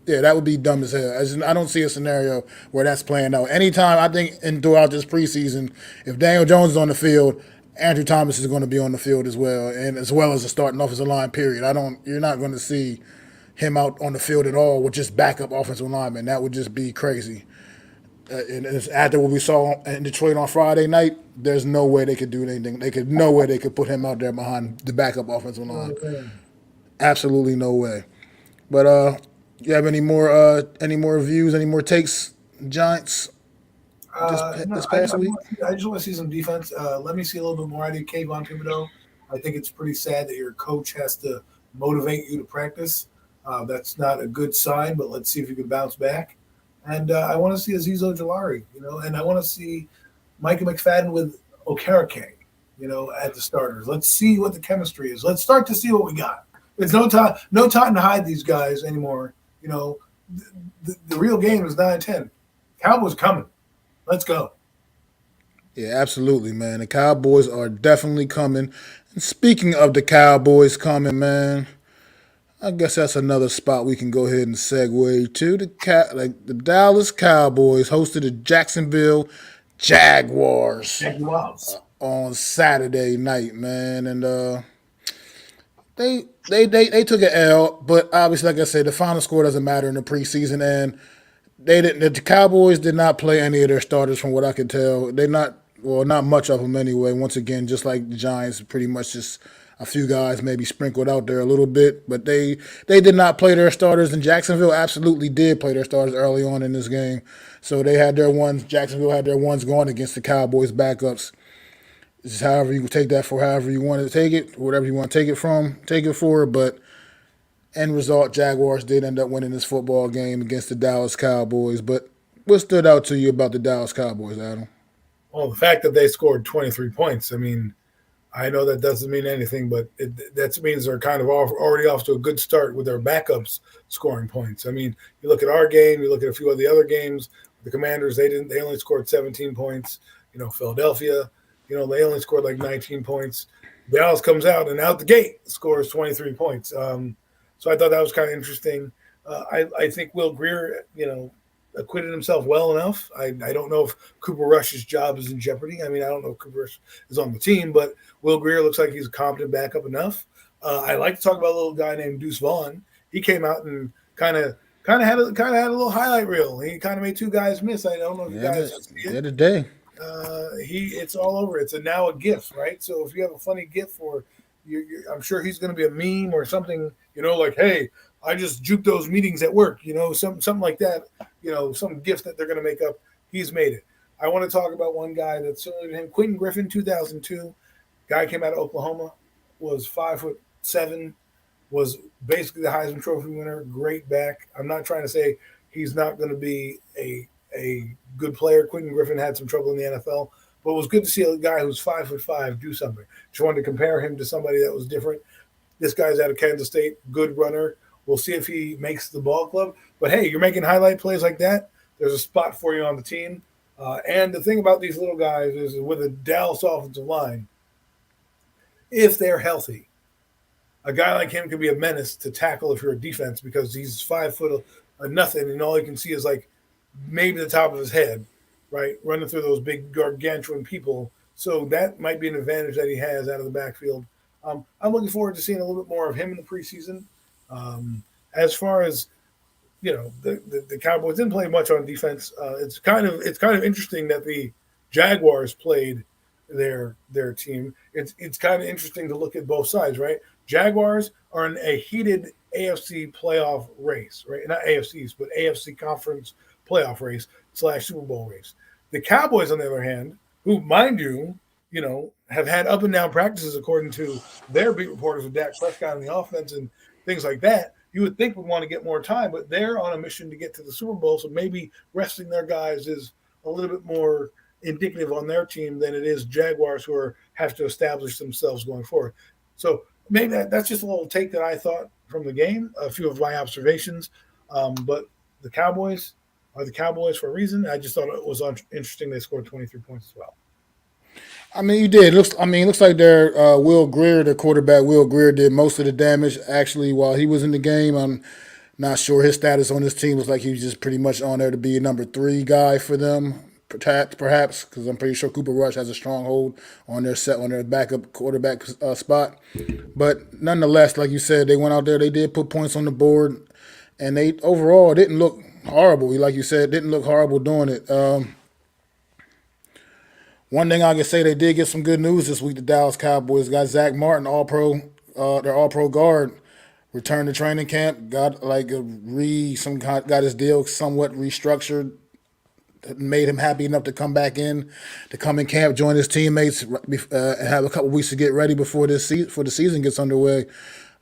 that would be dumb as hell. I don't see a scenario where that's playing out. Anytime, I think, throughout this preseason, if Daniel Jones is on the field, Andrew Thomas is going to be on the field as well, and as well as a starting offensive line, period. You're not going to see him out on the field at all with just backup offensive linemen. That would just be crazy. And after what we saw in Detroit on Friday night, there's no way they could do anything. No way they could put him out there behind the backup offensive line. Absolutely no way. But you have any more views, any more takes, Giants? This past week? I just want to see some defense. Let me see a little bit more out of Kayvon Thibodeau. I think it's pretty sad that your coach has to motivate you to practice. That's not a good sign, but let's see if you can bounce back. And I want to see Azeez Ojulari, and I want to see Micah McFadden with Okereke, at the starters. Let's see what the chemistry is. Let's start to see what we got. There's no time to hide these guys anymore. The real game is 9-10. Cowboys coming. Let's go. Yeah, absolutely, man. The Cowboys are definitely coming. And speaking of the Cowboys coming, man, I guess that's another spot we can go ahead and segue to. The Dallas Cowboys hosted the Jacksonville Jaguars on Saturday night, man, and they took an L. But obviously, like I said, the final score doesn't matter in the preseason, and the Cowboys did not play any of their starters, from what I could tell. Not much of them anyway. Once again, just like the Giants, pretty much just a few guys maybe sprinkled out there a little bit, but they did not play their starters, and Jacksonville absolutely did play their starters early on in this game. So they had their ones. Jacksonville had their ones going against the Cowboys backups. It's just however you take that for, however you want to take it, whatever you want to take it from, take it for. But end result, Jaguars did end up winning this football game against the Dallas Cowboys. But what stood out to you about the Dallas Cowboys, Adam? Well, the fact that they scored 23 points, I mean, I know that doesn't mean anything, but that means they're kind of already off to a good start with their backups scoring points. I mean, you look at our game, you look at a few of the other games. The Commanders, they only scored 17 points. Philadelphia, they only scored like 19 points. Dallas comes out and out the gate scores 23 points. So I thought that was kind of interesting. I think Will Grier, acquitted himself well enough. I don't know if Cooper Rush's job is in jeopardy. I mean, I don't know if Cooper Rush is on the team, but Will Grier looks like he's a competent backup enough. I like to talk about a little guy named Deuce Vaughn. He came out and kind of had a little highlight reel. He kind of made two guys miss. I don't know if you guys see it. Today. It's all over. It's now a GIF, right? So if you have a funny GIF for I'm sure he's going to be a meme or something, like, hey, I just juked those meetings at work, something like that, some gift that they're going to make up. He's made it. I want to talk about one guy that's similar to him, Quentin Griffin, 2002. Guy came out of Oklahoma, was 5'7", was basically the Heisman Trophy winner, great back. I'm not trying to say he's not going to be a good player. Quentin Griffin had some trouble in the NFL, but it was good to see a guy who's 5'5" do something. Just wanted to compare him to somebody that was different. This guy's out of Kansas State, good runner. We'll see if he makes the ball club. But, hey, you're making highlight plays like that, there's a spot for you on the team. And the thing about these little guys is with a Dallas offensive line, if they're healthy, a guy like him can be a menace to tackle if you're a defense because he's 5 foot of nothing, and all you can see is like maybe the top of his head, right, running through those big gargantuan people. So that might be an advantage that he has out of the backfield. I'm looking forward to seeing a little bit more of him in the preseason. As far as the Cowboys didn't play much on defense. It's kind of interesting that the Jaguars played their team. It's kind of interesting to look at both sides, right? Jaguars are in a heated AFC playoff race, right? Not AFCs, but AFC conference playoff race / Super Bowl race. The Cowboys, on the other hand, who, mind you, have had up and down practices according to their beat reporters with Dak Prescott in the offense and things like that, you would think would want to get more time, but they're on a mission to get to the Super Bowl, so maybe resting their guys is a little bit more indicative on their team than it is Jaguars who have to establish themselves going forward. So maybe that's just a little take that I thought from the game, a few of my observations. But the Cowboys are the Cowboys for a reason. I just thought it was interesting they scored 23 points as well. I mean, you did. Looks like their Will Grier, the quarterback, Will Grier, did most of the damage actually while he was in the game. I'm not sure his status on this team was like he was just pretty much on there to be a number 3 guy for them, perhaps, because I'm pretty sure Cooper Rush has a stronghold on their backup quarterback spot. But nonetheless, like you said, they went out there, they did put points on the board, and they overall didn't look horrible. Like you said, didn't look horrible doing it. One thing I can say, they did get some good news this week. The Dallas Cowboys got Zach Martin, their All-Pro guard, returned to training camp. Got got his deal somewhat restructured, made him happy enough to come back in camp, join his teammates, and have a couple weeks to get ready before the season gets underway.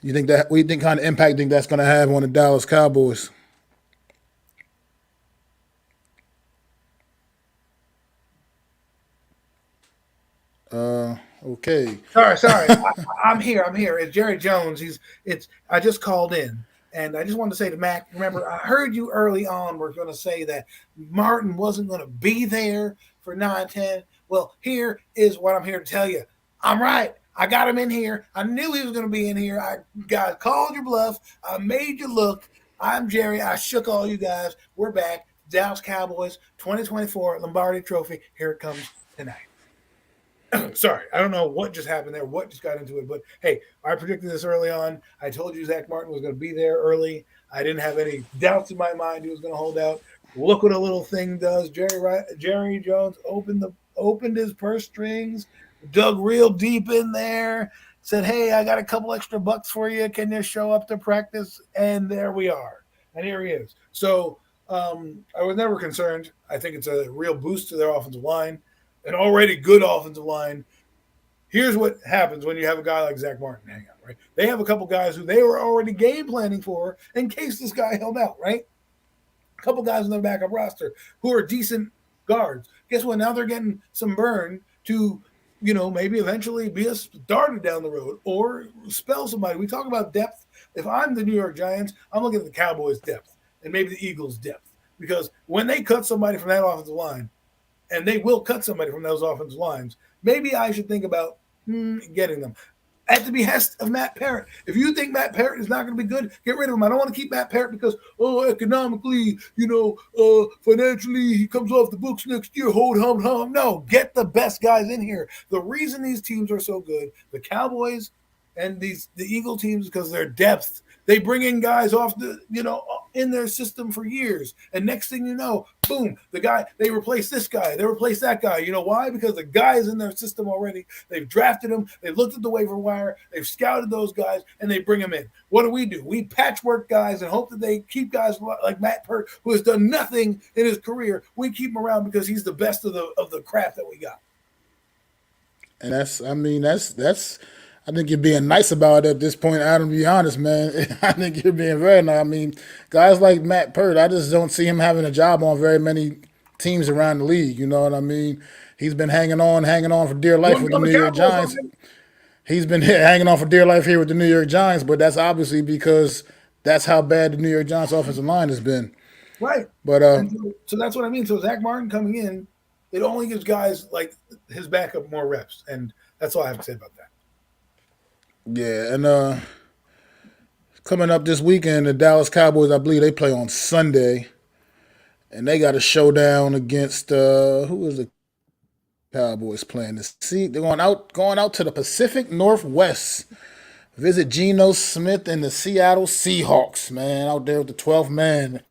You think that? What do you think kind of impact think that's going to have on the Dallas Cowboys? Okay. Sorry. I'm here. It's Jerry Jones. I just called in, and I just wanted to say to Mac, remember, I heard you early on were going to say that Martin wasn't going to be there for 9-10. Well, here is what I'm here to tell you. I'm right. I got him in here. I knew he was going to be in here. I called your bluff. I made you look. I'm Jerry. I shook all you guys. We're back. Dallas Cowboys, 2024 Lombardi Trophy. Here it comes tonight. Sorry, I don't know what just happened there, what just got into it, but hey, I predicted this early on. I told you Zach Martin was going to be there early. I didn't have any doubts in my mind he was going to hold out. Look what a little thing does. Jerry Jones opened his purse strings, dug real deep in there, said, "Hey, I got a couple extra bucks for you. Can you show up to practice?" And there we are. And here he is. So I was never concerned. I think it's a real boost to their offensive line, an already good offensive line. Here's what happens when you have a guy like Zach Martin hang out, right? They have a couple guys who they were already game planning for in case this guy held out, right? A couple guys on their backup roster who are decent guards. Guess what? Now they're getting some burn to, maybe eventually be a starter down the road or spell somebody. We talk about depth. If I'm the New York Giants, I'm looking at the Cowboys' depth and maybe the Eagles' depth. Because when they cut somebody from that offensive line, and they will cut somebody from those offensive lines, maybe I should think about getting them at the behest of Matt Parrott. If you think Matt Parrott is not going to be good, get rid of him. I don't want to keep Matt Parrott because, economically, financially, he comes off the books next year. Hold hum. No, get the best guys in here. The reason these teams are so good, the Cowboys and the Eagle teams, because their depth. They bring in guys off in their system for years. And next thing you know, boom, they replace this guy. They replace that guy. You know why? Because the guy is in their system already. They've drafted him. They've looked at the waiver wire. They've scouted those guys, and they bring them in. What do? We patchwork guys and hope that they keep guys like Matt Pert, who has done nothing in his career. We keep him around because he's the best of the crap that we got. And that's I think you're being nice about it at this point, Adam, to be honest, man. I think you're being very nice. I mean, guys like Matt Pert, I just don't see him having a job on very many teams around the league. You know what I mean? He's been hanging on for dear life with the New York Giants. He's been hanging on for dear life here with the New York Giants, but that's obviously because that's how bad the New York Giants offensive line has been. Right. But so that's what I mean. So Zach Martin coming in, it only gives guys like his backup more reps. And that's all I have to say about that. Yeah, and coming up this weekend, the Dallas Cowboys, I believe they play on Sunday, and they got a showdown against who is the Cowboys playing this? See, they're going out to the Pacific Northwest, visit Geno Smith and the Seattle Seahawks, man, out there with the 12th man.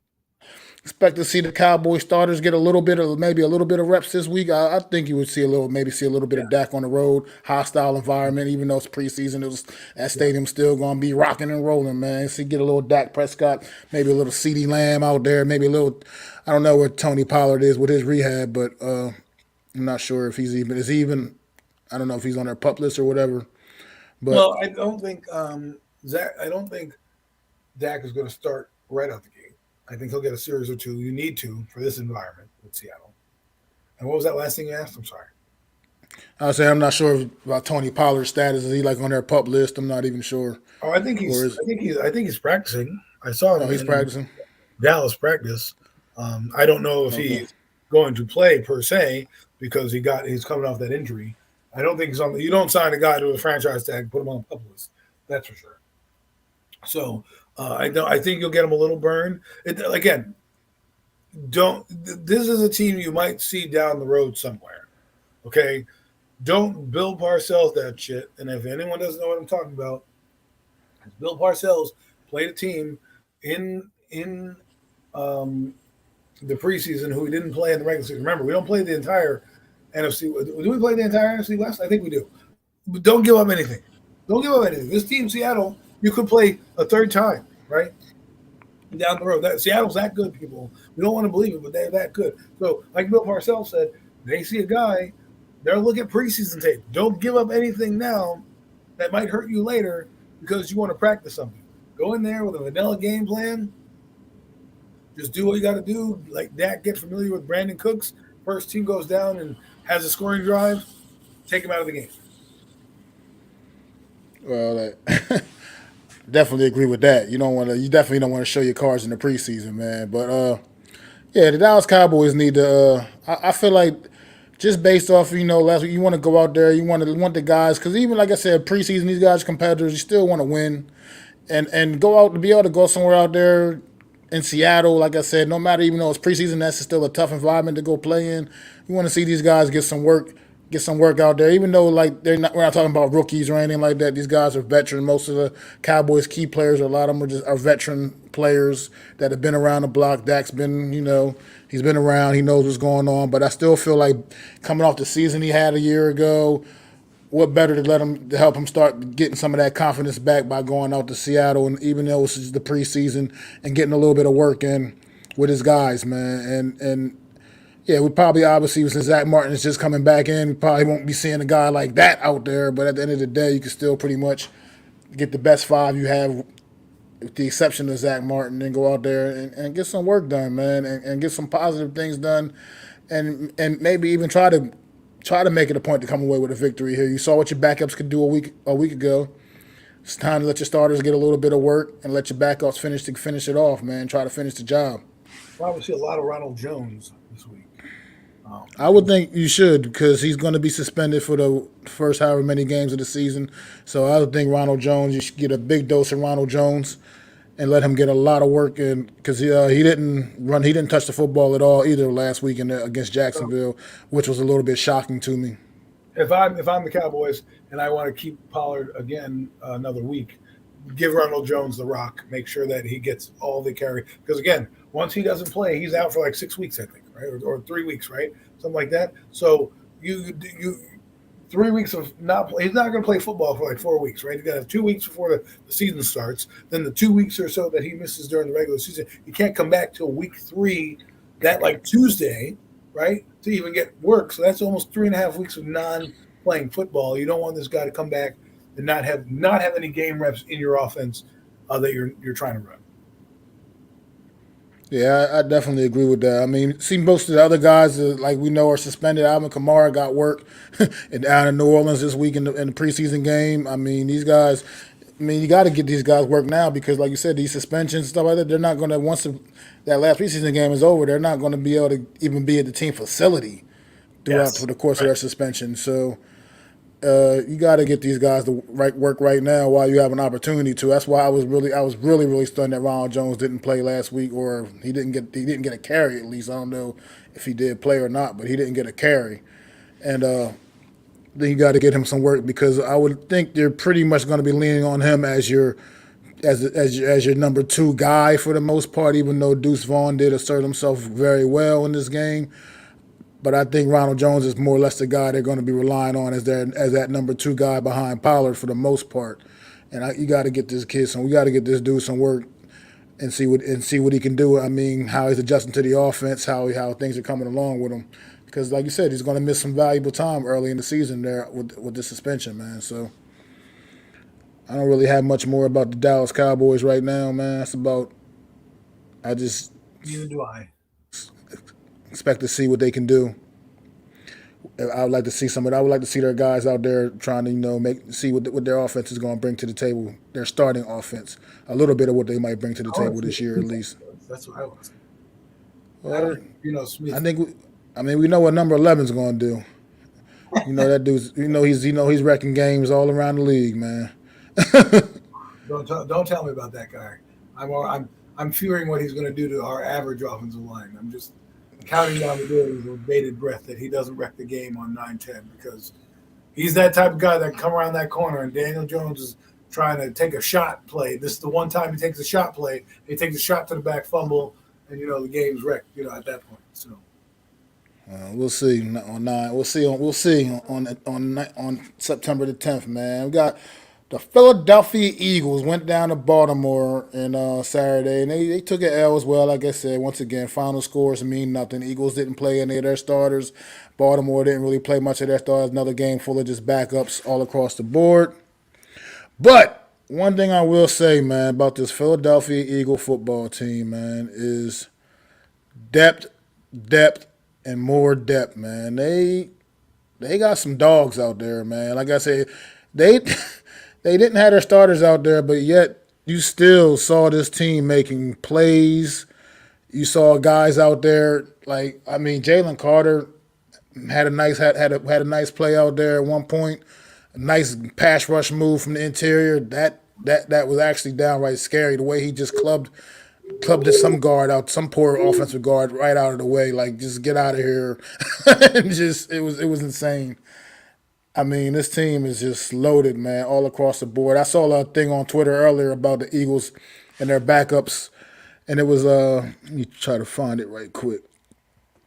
Expect to see the Cowboys starters get maybe a little bit of reps this week. I think you would see a little bit of Dak on the road, hostile environment. Even though it's preseason, that stadium's still gonna be rocking and rolling, man. See, get a little Dak Prescott, maybe a little CeeDee Lamb out there, maybe a little. I don't know where Tony Pollard is with his rehab, but I'm not sure if he's even. I don't know if he's on their pup list or whatever. But well, I don't think Zach. I don't think Dak is going to start right out the gate. I think he'll get a series or two. You need to for this environment with Seattle. And what was that last thing you asked? I'm sorry. I was saying I'm not sure about Tony Pollard's status. Is he like on their pup list? I'm not even sure. Oh, I think he's practicing. I saw him. He's practicing. Dallas practice. I don't know if he's going to play per se because he's coming off that injury. I don't think he's on. You don't sign a guy to a franchise tag, put him on the pup list. That's for sure. So. I think you'll get them a little burn. This is a team you might see down the road somewhere. Okay, don't Bill Parcells that shit. And if anyone doesn't know what I'm talking about, Bill Parcells played a team in the preseason who we didn't play in the regular season. Remember, we don't play the entire NFC. Do we play the entire NFC West? I think we do. But don't give up anything. Don't give up anything. This team, Seattle, you could play a third time, right? Down the road. Seattle's that good, people. We don't want to believe it, but they're that good. So, like Bill Parcells said, they see a guy, they'll look at preseason tape. Don't give up anything now that might hurt you later because you want to practice something. Go in there with a vanilla game plan. Just do what you got to do. Like Dak, get familiar with Brandon Cooks. First team goes down and has a scoring drive, take him out of the game. Well, definitely agree with that. You definitely don't want to show your cards in the preseason, man. But the Dallas Cowboys need to. I feel like just based off last week, you want to go out there, you want the guys, because even like I said, preseason, these guys are competitors. You still want to win, and go out to be able to go somewhere out there in Seattle. Like I said, no matter even though it's preseason, that's still a tough environment to go play in. You want to see these guys get some work out there, even though like we're not talking about rookies or anything like that. These guys are veteran. Most of the Cowboys key players, a lot of them are veteran players that have been around the block. Dak's been, he's been around. He knows what's going on. But I still feel like coming off the season he had a year ago, what better to help him start getting some of that confidence back by going out to Seattle, and even though this is the preseason, and getting a little bit of work in with his guys, man. And yeah, we probably obviously since Zach Martin is just coming back in, we probably won't be seeing a guy like that out there. But at the end of the day, you can still pretty much get the best five you have, with the exception of Zach Martin, and go out there and get some work done, man, and get some positive things done, and maybe even try to make it a point to come away with a victory here. You saw what your backups could do a week ago. It's time to let your starters get a little bit of work and let your backups finish it off, man. Try to finish the job. Probably see a lot of Ronald Jones this week. I would think you should, because he's going to be suspended for the first however many games of the season. So I would think Ronald Jones, you should get a big dose of Ronald Jones and let him get a lot of work in, because he didn't touch the football at all either last week against Jacksonville, which was a little bit shocking to me. If I'm the Cowboys and I want to keep Pollard again another week, give Ronald Jones the rock. Make sure that he gets all the carry, because again, once he doesn't play, he's out for like 6 weeks, I think, right, or 3 weeks, right, something like that. So you 3 weeks of not play. He's not going to play football for like 4 weeks, right? He's got to have 2 weeks before the season starts. Then the 2 weeks or so that he misses during the regular season, he can't come back till week 3, that like Tuesday, right, to even get work. So that's almost 3.5 weeks of non-playing football. You don't want this guy to come back and not have any game reps in your offense that you're trying to run. Yeah, I definitely agree with that. I mean, see, most of the other guys, like we know, are suspended. Alvin Kamara got work down in New Orleans this week in the preseason game. I mean, these guys, you got to get these guys work now, because, like you said, these suspensions and stuff like that, they're not going to, once that last preseason game is over, they're not going to be able to even be at the team facility throughout for the course of their suspension. So you got to get these guys to work right now while you have an opportunity to. That's why I was really stunned that Ronald Jones didn't play last week, or he didn't get a carry at least. I don't know if he did play or not, but he didn't get a carry. And then you got to get him some work, because I would think they're pretty much going to be leaning on him as your number 2 guy for the most part, even though Deuce Vaughn did assert himself very well in this game. But I think Ronald Jones is more or less the guy they're going to be relying on as that number 2 guy behind Pollard for the most part. And you got to get this kid we got to get this dude some work and see what he can do. I mean, how he's adjusting to the offense, how things are coming along with him. Because, like you said, he's going to miss some valuable time early in the season there with the suspension, man. So I don't really have much more about the Dallas Cowboys right now, man. Neither do I. Expect to see what they can do. I would like to see I would like to see their guys out there trying to, see what their offense is going to bring to the table. Their starting offense, a little bit of what they might bring to the table this year, at least. That's what I was. Well, Smith. I think we know what number 11 is going to do. That dude's. He's wrecking games all around the league, man. Don't tell me about that guy. I'm fearing what he's going to do to our average offensive line. I'm just counting down the days with bated breath that he doesn't wreck the game on 9-10, because he's that type of guy that can come around that corner, and Daniel Jones is trying to take a shot play. This is the one time he takes a shot play. He takes a shot to the back, fumble, and the game's wrecked. At that point. So we'll see on 9. We'll see on September the 10th, man. We got the Philadelphia Eagles went down to Baltimore on Saturday, and they took an L as well. Like I said, once again, final scores mean nothing. Eagles didn't play any of their starters. Baltimore didn't really play much of their starters. Another game full of just backups all across the board. But one thing I will say, man, about this Philadelphia Eagle football team, man, is depth, and more depth, man. They got some dogs out there, man. Like I said, they didn't have their starters out there, but yet you still saw this team making plays. You saw guys out there Jalen Carter had a nice play out there at one point. A nice pass rush move from the interior. That was actually downright scary. The way he just clubbed some guard out, some poor offensive guard right out of the way. Like, just get out of here. And it was insane. I mean, this team is just loaded, man, all across the board. I saw a thing on Twitter earlier about the Eagles and their backups, and it was let me try to find it right quick.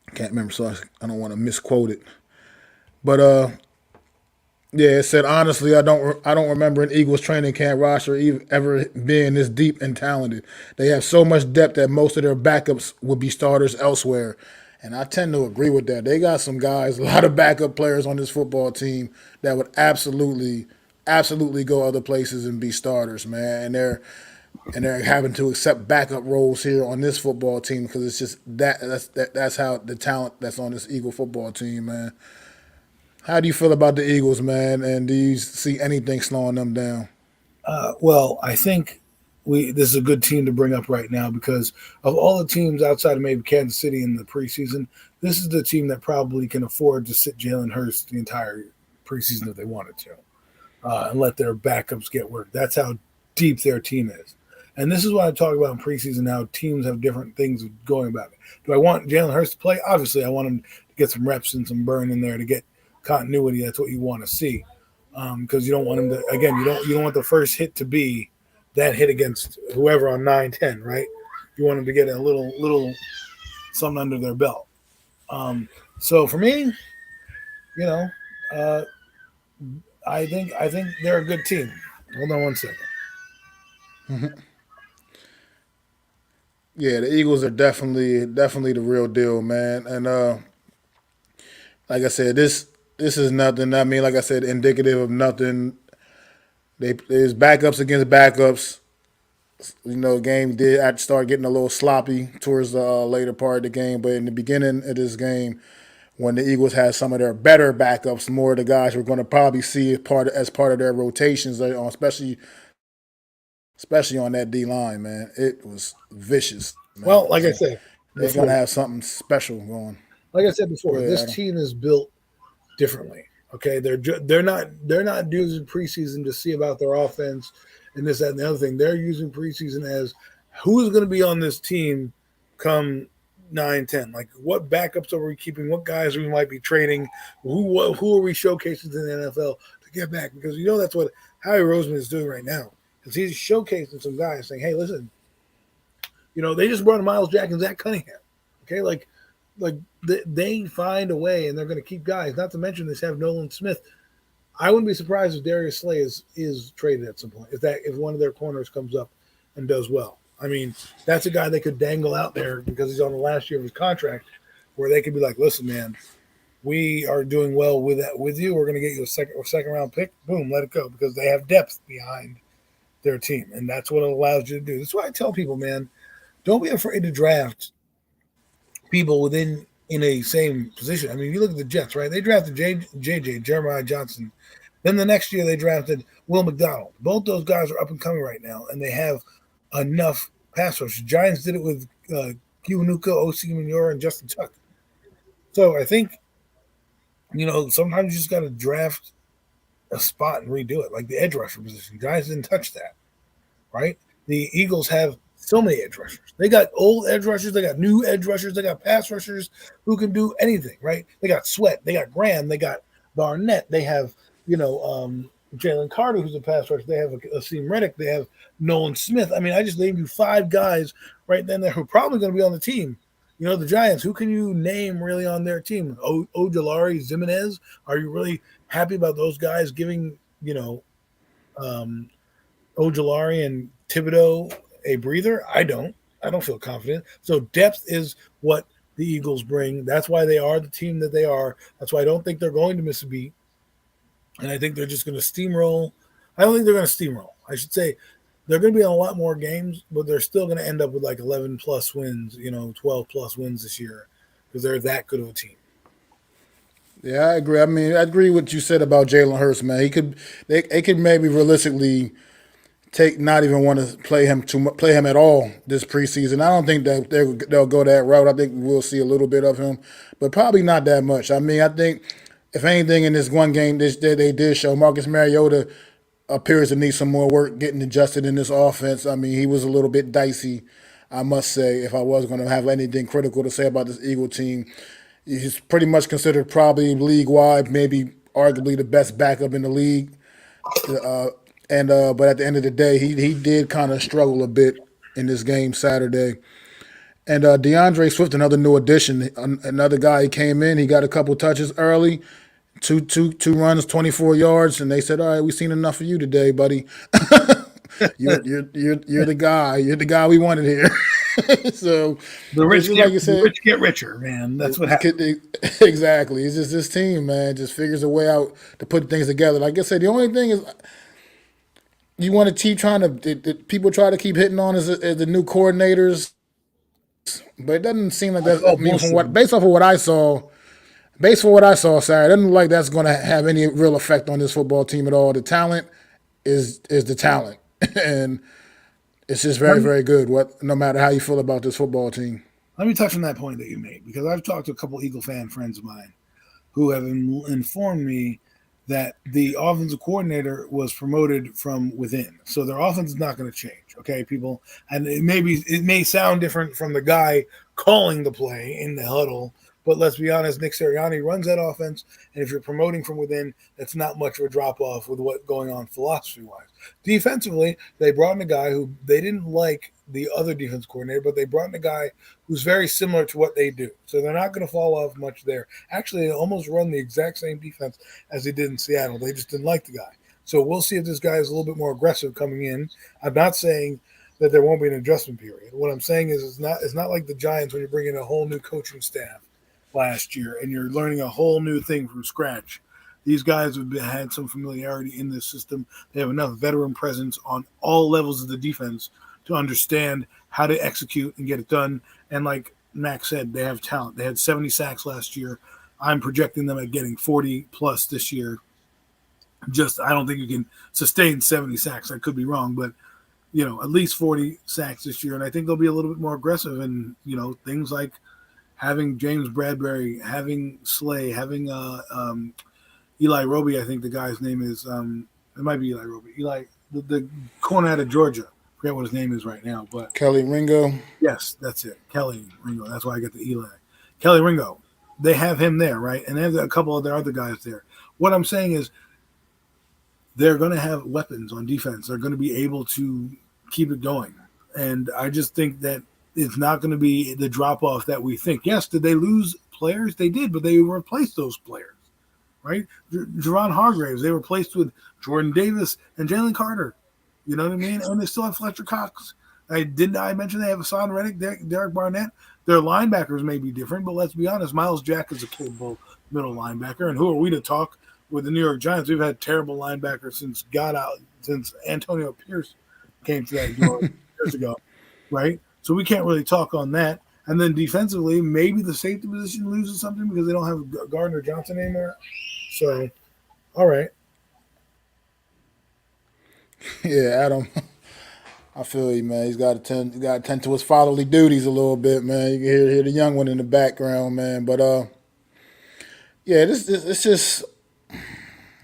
I can't remember, so I don't want to misquote it. But Yeah, it said honestly, I don't remember an Eagles training camp roster ever being this deep and talented. They have so much depth that most of their backups would be starters elsewhere, and I tend to agree with that. They got some guys, a lot of backup players on this football team that would absolutely go other places and be starters, man. And they're having to accept backup roles here on this football team because it's just that's how the talent that's on this Eagle football team, man. How do you feel about the Eagles, man? And do you see anything slowing them down? Well, I think this is a good team to bring up right now because of all the teams outside of maybe Kansas City in the preseason, this is the team that probably can afford to sit Jalen Hurts the entire preseason if they wanted to, and let their backups get work. That's how deep their team is. And this is what I talk about in preseason. How teams have different things going about it. Do I want Jalen Hurts to play? Obviously, I want him to get some reps and some burn in there to get continuity. That's what you want to see, because you don't want him to. Again, you don't want the first hit to be that hit against whoever on 9-10, right? You want them to get a little something under their belt. So for me, you know, uh, I think they're a good team. Hold on one second. Yeah, the Eagles are definitely the real deal, man. And like I said, this is nothing. I mean, like I said, indicative of nothing. There's backups against backups. Game did start getting a little sloppy towards the later part of the game, but in the beginning of this game, when the Eagles had some of their better backups, more of the guys we're going to probably see as part of their rotations, especially on that D line, man. It was vicious, man. Well, like I So said they're going to before, have something special going. Go ahead, this Adam. team is built differently. Okay, they're not using preseason to see about their offense and this that and the other thing. They're using preseason as who's going to be on this team come 9-10. Like what backups are we keeping? What guys we might be trading? Who are we showcasing to the NFL to get back? Because that's what Howie Roseman is doing right now. Because he's showcasing some guys saying, "Hey, listen, they just brought in Miles Jack and Zach Cunningham. Okay, like they find a way, and they're going to keep guys. Not to mention they have Nolan Smith. I wouldn't be surprised if Darius Slay is traded at some point. If one of their corners comes up and does well. I mean, that's a guy they could dangle out there because he's on the last year of his contract, where they could be like, "Listen, man, we are doing well with that with you. We're going to get you a second round pick. Boom, let it go," because they have depth behind their team, and that's what it allows you to do. That's why I tell people, man, don't be afraid to draft people within in a same position. I mean, you look at the Jets, right? They drafted JJ Jeremiah Johnson. Then the next year they drafted Will McDonald. Both those guys are up and coming right now, and they have enough pass rush. Giants did it with Kiwanuka, O.C. Manura, and Justin Tuck. So I think sometimes you just got to draft a spot and redo it, like the edge rusher position. Giants didn't touch that, right? The Eagles have so many edge rushers. They got old edge rushers. They got new edge rushers. They got pass rushers who can do anything, right? They got Sweat. They got Graham. They got Barnett. They have, Jalen Carter, who's a pass rusher. They have Asim Reddick. They have Nolan Smith. I mean, I just named you 5 guys right then there who are probably going to be on the team. The Giants, who can you name really on their team? Ojulari, Zimenez. Are you really happy about those guys giving, Ojulari and Thibodeau a breather? I don't. I don't feel confident. So depth is what the Eagles bring. That's why they are the team that they are. That's why I don't think they're going to miss a beat. And I think they're just going to steamroll. I don't think they're going to steamroll. I should say they're going to be on a lot more games, but they're still going to end up with like 11 plus wins, 12 plus wins this year because they're that good of a team. Yeah, I agree. I mean, I agree with what you said about Jalen Hurts, man. They could maybe realistically not even want to play him at all this preseason. I don't think that they'll go that route. I think we'll see a little bit of him, but probably not that much. I mean, I think if anything in this one game they did show Marcus Mariota appears to need some more work getting adjusted in this offense. I mean, he was a little bit dicey, I must say, if I was going to have anything critical to say about this Eagle team. He's pretty much considered probably league-wide, maybe arguably the best backup in the league. But at the end of the day, he did kind of struggle a bit in this game Saturday. And DeAndre Swift, another new addition, another guy. He came in, he got a couple touches early, two runs, 24 yards, and they said, "All right, we've seen enough of you today, buddy. You're the guy. You're the guy we wanted here." So it's just like you the said, rich get richer, man. That's what happens. exactly. It's just this team, man, just figures a way out to put things together. Like I said, the only thing is you want to keep trying to. People try to keep hitting on as the new coordinators, but it doesn't seem like I that. I call mean, from bullshit. what based off of what I saw, based on what I saw Saturday, it doesn't look like that's going to have any real effect on this football team at all. The talent is the talent, and it's just Let very me, very good. What no matter how you feel about this football team. let me touch on that point that you made because I've talked to a couple Eagle fan friends of mine who have informed me that the offensive coordinator was promoted from within. So their offense is not going to change. Okay, people, and it may sound different from the guy calling the play in the huddle, but let's be honest, Nick Sirianni runs that offense, and if you're promoting from within, that's not much of a drop off with what's going on philosophy wise. Defensively, they brought in a guy who they didn't like the other defense coordinator, but they brought in a guy who's very similar to what they do. So they're not going to fall off much there. Actually, they almost run the exact same defense as they did in Seattle. They just didn't like the guy. So we'll see if this guy is a little bit more aggressive coming in. I'm not saying that there won't be an adjustment period. What I'm saying is it's not like the Giants when you bring in a whole new coaching staff last year and you're learning a whole new thing from scratch. These guys have had some familiarity in this system. They have enough veteran presence on all levels of the defense to understand how to execute and get it done. And like Max said, they have talent. They had 70 sacks last year. I'm projecting them at getting 40 plus this year. I don't think you can sustain 70 sacks. I could be wrong, but at least 40 sacks this year. And I think they'll be a little bit more aggressive in, things like having James Bradbury, having Slay, having Eli Roby. I think the guy's name is, it might be Eli Roby. The corner out of Georgia. I forget what his name is right now, but Kelly Ringo. yes, that's it. Kelly Ringo. That's why I get the Eli. Kelly Ringo. They have him there, right? And they have a couple of their other guys there. What I'm saying is they're going to have weapons on defense. They're going to be able to keep it going. And I just think that it's not going to be the drop-off that we think. Yes, did they lose players? They did, but they replaced those players, right? Jerron Hargraves, they replaced with Jordan Davis and Jalen Carter. You know what I mean? And they still have Fletcher Cox. I mention they have Hassan Reddick, Derek Barnett? Their linebackers may be different, but let's be honest, Miles Jack is a capable middle linebacker. And who are we to talk with the New York Giants? We've had terrible linebackers since Antonio Pierce came to that door years ago, right? So we can't really talk on that. And then defensively, maybe the safety position loses something because they don't have Gardner Johnson anymore. So, all right. Yeah, Adam. I feel you, man. He's got to tend to his fatherly duties a little bit, man. You can hear the young one in the background, man. But yeah, this it's just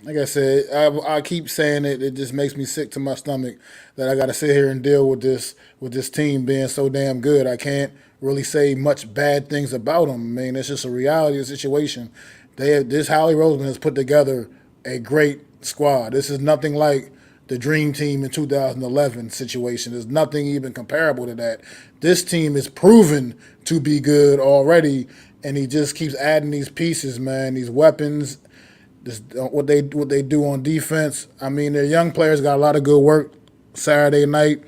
like I said. I keep saying it. It just makes me sick to my stomach that I got to sit here and deal with this team being so damn good. I can't really say much bad things about them. I mean, it's just a reality of the situation. This Howie Roseman has put together a great squad. This is nothing like the dream team in 2011 situation. There's nothing even comparable to that. This team is proven to be good already, and he just keeps adding these pieces, man, these weapons, what they do on defense. I mean, their young players got a lot of good work Saturday night.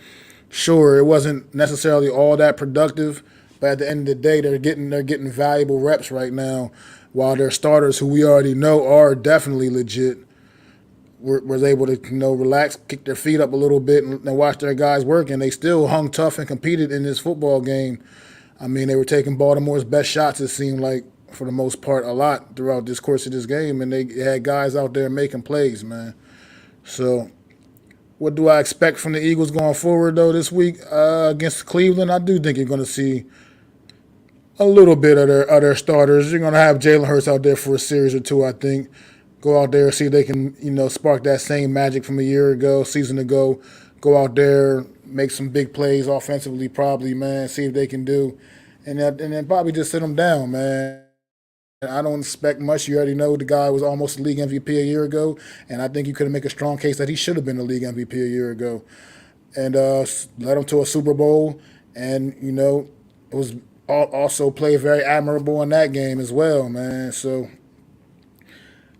Sure, it wasn't necessarily all that productive, but at the end of the day, they're getting valuable reps right now, while their starters, who we already know are definitely legit, was able to relax, kick their feet up a little bit, and watch their guys work, and they still hung tough and competed in this football game. I mean, they were taking Baltimore's best shots, it seemed like, for the most part, a lot throughout this course of this game, and they had guys out there making plays, man. So what do I expect from the Eagles going forward, though, this week against Cleveland? I do think you're going to see a little bit of their starters. You're going to have Jalen Hurts out there for a series or two, I think. Go out there, see if they can, spark that same magic from a season ago. Go out there, make some big plays offensively, probably, man. See if they can do, and then probably just sit them down, man. I don't expect much. You already know the guy was almost the league MVP a year ago, and I think you could make a strong case that he should have been the league MVP a year ago, and led him to a Super Bowl, and it was also played very admirable in that game as well, man. So.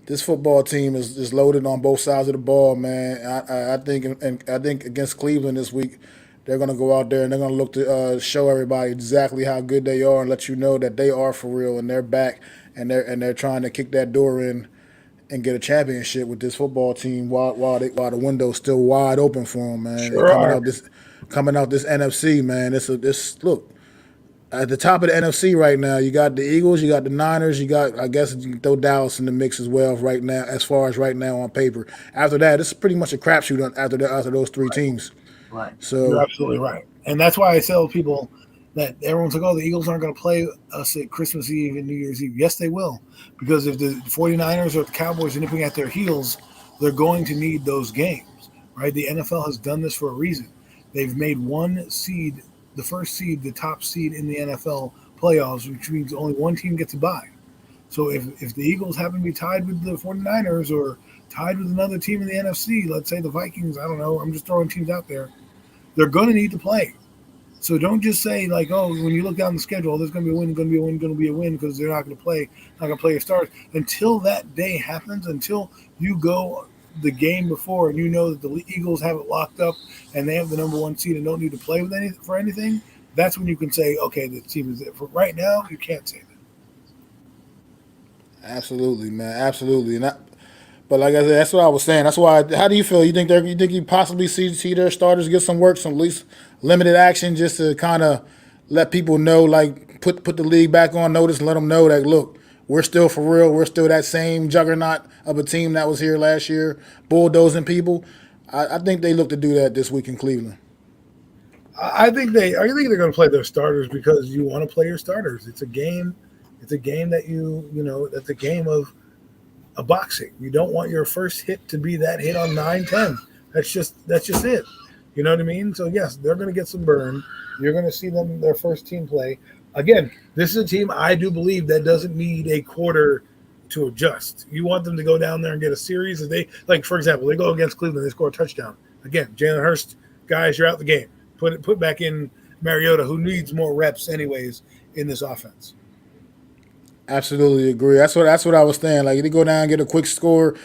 this football team is loaded on both sides of the ball, man. I think against Cleveland this week, they're going to go out there and they're going to look to show everybody exactly how good they are and let you know that they are for real and they're back and they're trying to kick that door in and get a championship with this football team while the window's still wide open for them, man. Sure are. Coming out this NFC, man. This look. At the top of the NFC right now, you got the Eagles, you got the Niners, you got, I guess you can throw Dallas in the mix as well right now, as far as right now on paper. After that, it's pretty much a crapshoot after those three teams. Right. So you're absolutely right. And that's why I tell people that everyone's like, oh, the Eagles aren't going to play us at Christmas Eve and New Year's Eve. Yes, they will. Because if the 49ers or the Cowboys are nipping at their heels, they're going to need those games, right? The NFL has done this for a reason. They've made one seed, the first seed, the top seed in the NFL playoffs, which means only one team gets a bye. So if the Eagles happen to be tied with the 49ers or tied with another team in the NFC, let's say the Vikings, I don't know, I'm just throwing teams out there, they're going to need to play. So don't just say like, oh, when you look down the schedule, there's going to be a win, going to be a win, going to be a win because they're not going to play your stars. Until that day happens, until you go the game before and you know that the Eagles have it locked up and they have the number one seed and don't need to play with for anything, that's when you can say, okay, the team is it. For right now, you can't say that. absolutely, man, absolutely. But like I said, that's what I was saying. That's why. How do you feel? You think you possibly see their starters get some work, some at least limited action, just to kind of let people know, like put the league back on notice and let them know that look, we're still for real. We're still that same juggernaut of a team that was here last year, bulldozing people. I think they look to do that this week in Cleveland. I think they're going to play their starters because you want to play your starters. It's a game. It's a game that that's a game of a boxing. You don't want your first hit to be that hit on 9-10. That's just it. You know what I mean? So yes, they're going to get some burn. You're going to see their first team play. Again, this is a team I do believe that doesn't need a quarter to adjust. You want them to go down there and get a series. If they, like, for example, they go against Cleveland, they score a touchdown. Again, Jalen Hurst, guys, you're out the game. Put back in Mariota, who needs more reps anyways in this offense. Absolutely agree. That's what I was saying. Like, you go down and get a quick score.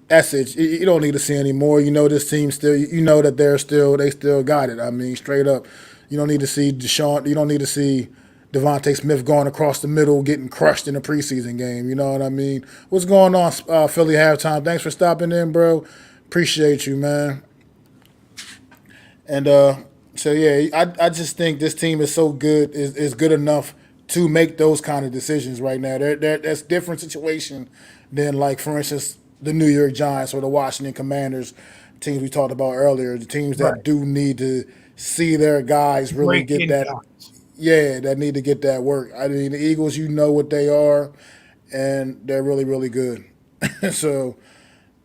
That's it. You don't need to see any more. You know this team still. You know that they still got it. I mean, straight up. You don't need to see Deshaun. You don't need to see Devontae Smith going across the middle, getting crushed in a preseason game. You know what I mean? What's going on, Philly halftime? Thanks for stopping in, bro. Appreciate you, man. And so yeah, I just think this team is so good, is good enough to make those kind of decisions right now. That's a different situation than, like, for instance, the New York Giants or the Washington Commanders, teams we talked about earlier, the teams that do need to see their guys really get that. Yeah, that need to get that work. I mean, the Eagles, you know what they are, and they're really, really good. So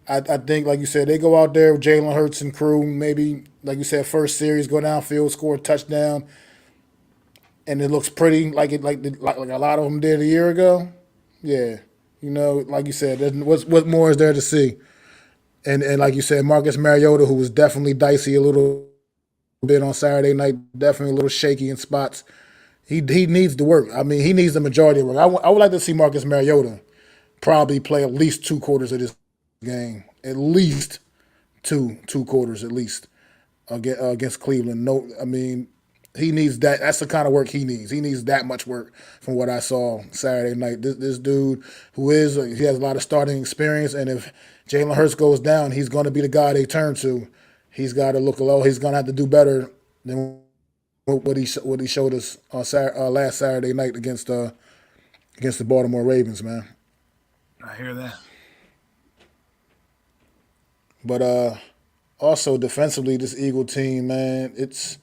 I think, like you said, they go out there with Jalen Hurts and crew, maybe, like you said, first series, go downfield, score a touchdown, and it looks pretty like a lot of them did a year ago. Yeah, you know, like you said, what more is there to see? And like you said, Marcus Mariota, who was definitely dicey a little bit on Saturday night, definitely a little shaky in spots. He needs to work. I mean, he needs the majority of work. I would like to see Marcus Mariota probably play at least 2 quarters of this game. At least two quarters, at least, against Cleveland. No, I mean, he needs that. That's the kind of work he needs. He needs that much work from what I saw Saturday night. This dude, he has a lot of starting experience, and if Jalen Hurts goes down, he's going to be the guy they turn to. He's got to look low. He's going to have to do better than what he showed us on last Saturday night against the Baltimore Ravens, man. I hear that. But also defensively, this Eagle team, man, it's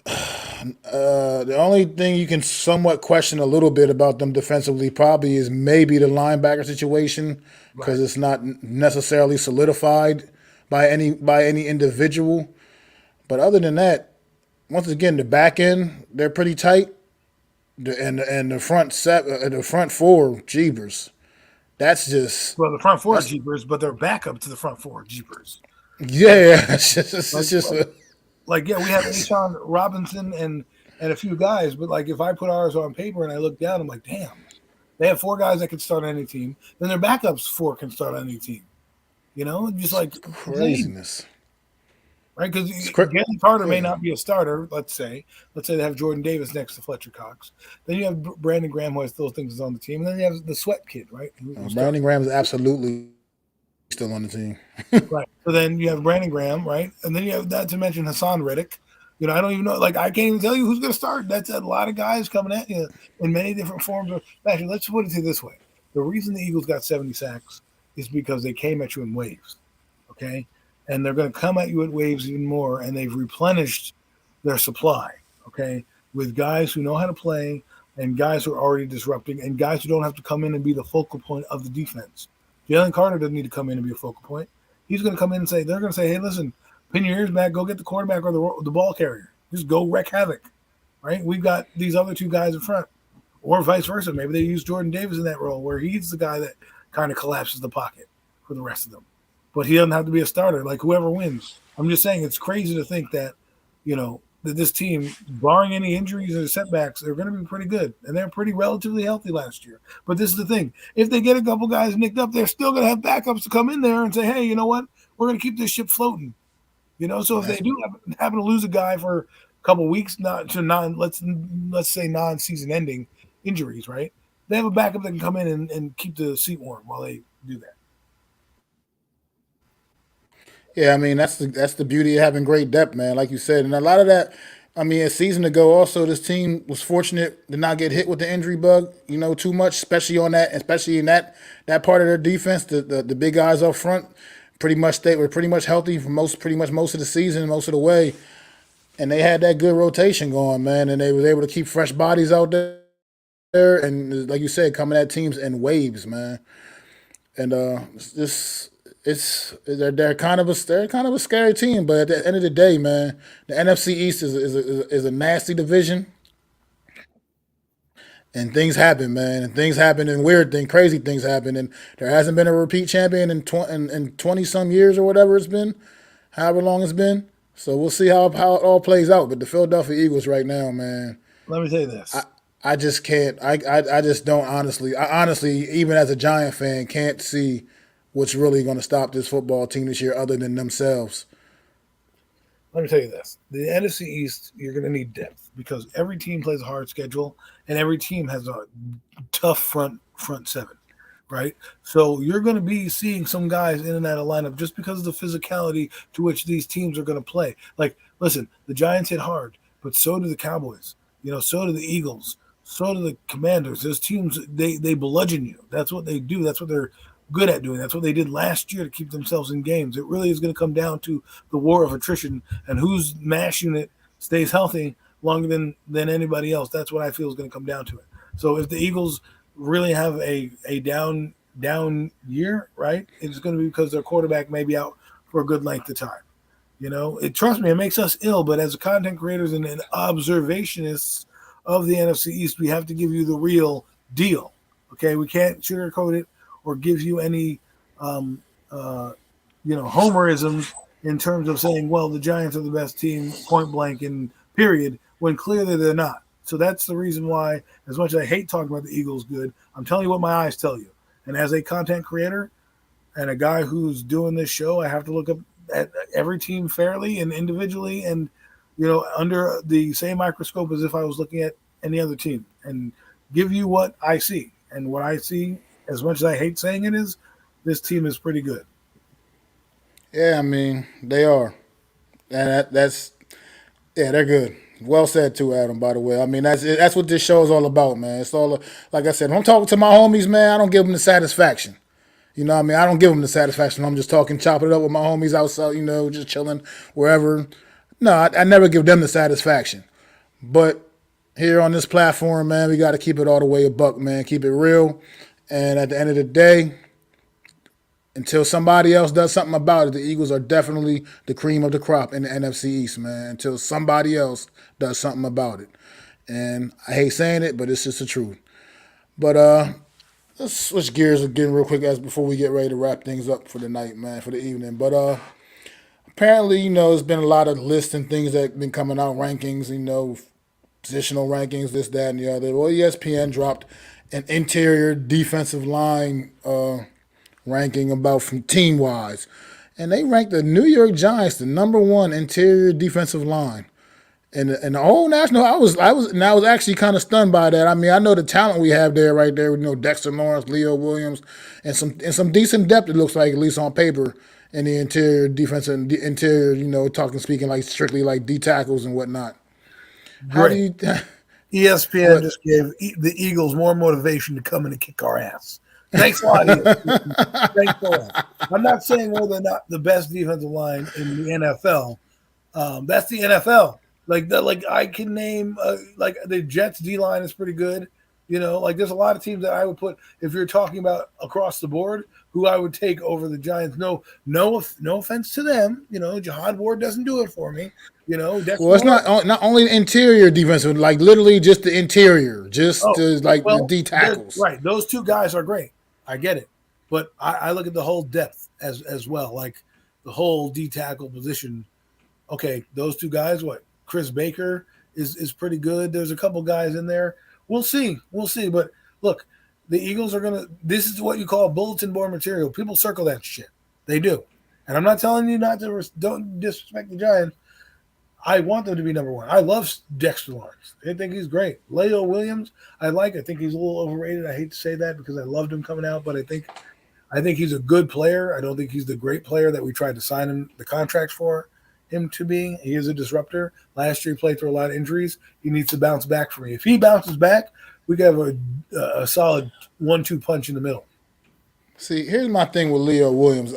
the only thing you can somewhat question a little bit about them defensively probably is maybe the linebacker situation, because it's not necessarily solidified by any individual. But other than that, once again, the back end, they're pretty tight. And the front four, jeepers. That's just... Well, the front four is jeepers, but they're backup to the front four jeepers. Yeah, it's just we have Ashawn Robinson and a few guys, but, like, if I put ours on paper and I look down, I'm like, damn, They have four guys that can start on any team. Then their backups four can start on any team. Just It's like it's amazing, craziness. right? Because It's Jalen Carter may yeah. not be a starter. Let's say they have Jordan Davis next to Fletcher Cox. Then you have Brandon Graham, who has those things on the team, and then you have the Sweat kid, right? Who starts. Brandon Graham is absolutely still on the team. Right. So then you have Brandon Graham, right? And then you have, not to mention Hassan Reddick. I don't even know. Like, I can't even tell you who's going to start. That's a lot of guys coming at you in many different forms. Actually, let's put it to you this way: the reason the Eagles got 70 sacks is because they came at you in waves. Okay, and they're going to come at you in waves even more, and they've replenished their supply. Okay, with guys who know how to play and guys who are already disrupting and guys who don't have to come in and be the focal point of the defense. Jalen Carter doesn't need to come in and be a focal point. He's going to come in and they're going to say, hey, listen, pin your ears back, go get the quarterback or the ball carrier. Just go wreak havoc, right? We've got these other two guys in front, or vice versa. Maybe they use Jordan Davis in that role where he's the guy that kind of collapses the pocket for the rest of them. But he doesn't have to be a starter, like whoever wins. I'm just saying it's crazy to think that, that this team, barring any injuries or setbacks, they're going to be pretty good. And they're pretty relatively healthy last year. But this is the thing. If they get a couple guys nicked up, they're still going to have backups to come in there and say, hey, you know what? We're going to keep this ship floating. So if they do happen to lose a guy for a couple weeks, let's say non-season ending injuries, right? They have a backup that can come in and keep the seat warm while they do that. Yeah, I mean that's the beauty of having great depth, man. Like you said, and a lot of that. I mean, a season ago, also this team was fortunate to not get hit with the injury bug, too much, especially in that part of their defense. The big guys up front, were pretty much healthy for pretty much most of the season, most of the way, and they had that good rotation going, man, and they was able to keep fresh bodies out there, and like you said, coming at teams in waves, man. And they're kind of a scary team, but at the end of the day, man, the NFC East is a nasty division, and things happen, man, and things happen, and crazy things happen, and there hasn't been a repeat champion in 20 some years or whatever it's been, however long it's been. So we'll see how it all plays out. But the Philadelphia Eagles right now, man, Let me tell you this. I just can't. I just don't honestly. I honestly, even as a Giant fan, can't see what's really going to stop this football team this year other than themselves. Let me tell you this: the NFC East, you're going to need depth because every team plays a hard schedule, and every team has a tough front seven, right? So you're going to be seeing some guys in and out of lineup just because of the physicality to which these teams are going to play. Like, listen, the Giants hit hard, but so do the Cowboys. So do the Eagles. So do the Commanders. Those teams, they bludgeon you. That's what they do. That's what they're good at doing. That's what they did last year to keep themselves in games. It really is going to come down to the war of attrition and whose mash unit stays healthy longer than anybody else. That's what I feel is going to come down to it. So if the Eagles really have a down year, right, it's going to be because their quarterback may be out for a good length of time. Trust me, it makes us ill, but as content creators and observationists of the NFC East, we have to give you the real deal. Okay, we can't sugarcoat it or give you any, homerisms in terms of saying, well, the Giants are the best team, point blank, and period, when clearly they're not. So that's the reason why, as much as I hate talking about the Eagles good, I'm telling you what my eyes tell you. And as a content creator and a guy who's doing this show, I have to look up at every team fairly and individually and under the same microscope as if I was looking at any other team and give you what I see. And what I see, as much as I hate saying it, is this team is pretty good. Yeah, I mean they are, and they're good. Well said too, Adam. By the way, I mean that's what this show is all about, man. It's all like I said. When I'm talking to my homies, man, I don't give them the satisfaction. You know what I mean? I don't give them the satisfaction. I'm just talking, chopping it up with my homies outside, just chilling wherever. No, I never give them the satisfaction. But here on this platform, man, we got to keep it all the way a buck, man. Keep it real. And at the end of the day, until somebody else does something about it, the Eagles are definitely the cream of the crop in the NFC East, man. Until somebody else does something about it. And I hate saying it, but it's just the truth. But let's switch gears again real quick as before we get ready to wrap things up for the night, man, for the evening. But apparently, there's been a lot of lists and things that have been coming out, rankings, positional rankings, this, that, and the other. Well, ESPN dropped an interior defensive line ranking about from team wise, and they ranked the New York Giants the number one interior defensive line. And the whole national, I was actually kind of stunned by that. I mean, I know the talent we have there, right there. You know, Dexter Lawrence, Leo Williams, and some decent depth. It looks like, at least on paper, in the interior defense and the interior. You know, speaking like strictly like D tackles and whatnot. How do you? ESPN just gave the Eagles more motivation to come in and kick our ass. Thanks a lot, ESPN. Thanks a lot. I'm not saying they're not the best defensive line in the NFL. That's the NFL. Like I can name like the Jets D line is pretty good. You know, like there's a lot of teams that I would put, if you're talking about across the board, who I would take over the Giants. No offense to them. You know, Jihad Ward doesn't do it for me. You know, well, it's not only the interior defensive, like literally just the interior, the D tackles. Right, those two guys are great. I get it, but I look at the whole depth as well, like the whole D tackle position. Okay, those two guys. What? Chris Baker is pretty good. There's a couple guys in there. We'll see. But look, the Eagles are gonna. This is what you call bulletin board material. People circle that shit. They do, and I'm not telling you not to. Don't disrespect the Giants. I want them to be number one. I love Dexter Lawrence. I think he's great. Leo Williams, I think he's a little overrated. I hate to say that because I loved him coming out, but I think he's a good player. I don't think he's the great player that we tried to sign him the contracts for him to be. He is a disruptor. Last year he played through a lot of injuries. He needs to bounce back for me. If he bounces back, we can have a solid 1-2 punch in the middle. See, here's my thing with Leo Williams.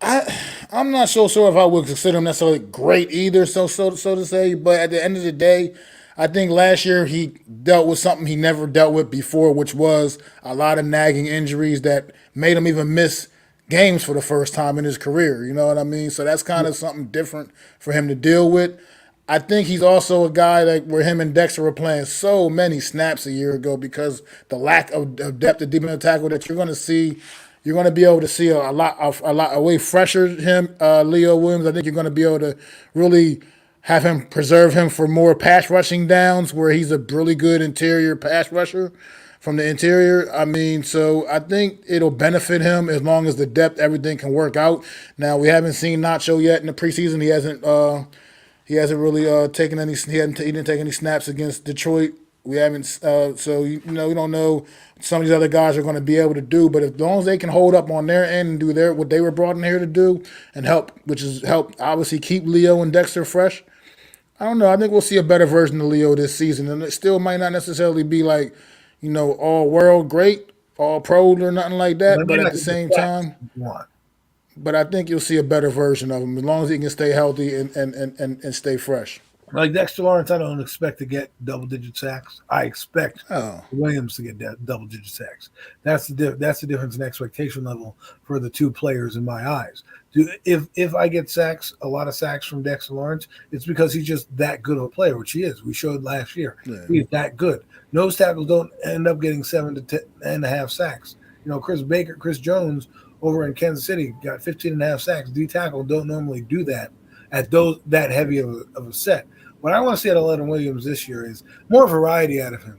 I'm not so sure if I would consider him necessarily great either, so to say. But at the end of the day, I think last year he dealt with something he never dealt with before, which was a lot of nagging injuries that made him even miss games for the first time in his career. You know what I mean? So that's kind of something different for him to deal with. I think he's also a guy that where him and Dexter were playing so many snaps a year ago because the lack of depth at defensive tackle that you're going to see. You're going to be able to see a way fresher him, Leo Williams. I think you're going to be able to really have him preserve him for more pass rushing downs where he's a really good interior pass rusher from the interior. I mean, so I think it'll benefit him as long as the depth, everything can work out. Now, we haven't seen Nacho yet in the preseason. He hasn't really taken any. He didn't take any snaps against Detroit. We haven't, so we don't know some of these other guys are going to be able to do. But as long as they can hold up on their end and do what they were brought in here to do and help, which is help obviously keep Leo and Dexter fresh. I don't know. I think we'll see a better version of Leo this season, and it still might not necessarily be like, all world great, all pro or nothing like that. But at the same time, but I think you'll see a better version of him as long as he can stay healthy and stay fresh. Like Dexter Lawrence, I don't expect to get double-digit sacks. I expect Williams to get double-digit sacks. That's the difference in expectation level for the two players in my eyes. If I get a lot of sacks from Dexter Lawrence, it's because he's just that good of a player, which he is. We showed last year. Yeah. He's that good. Nose tackles don't end up getting 7 to 10.5 sacks. Chris Jones over in Kansas City got 15.5 sacks. D tackle don't normally do that at that heavy of a set. What I want to see out of Leonard Williams this year is more variety out of him,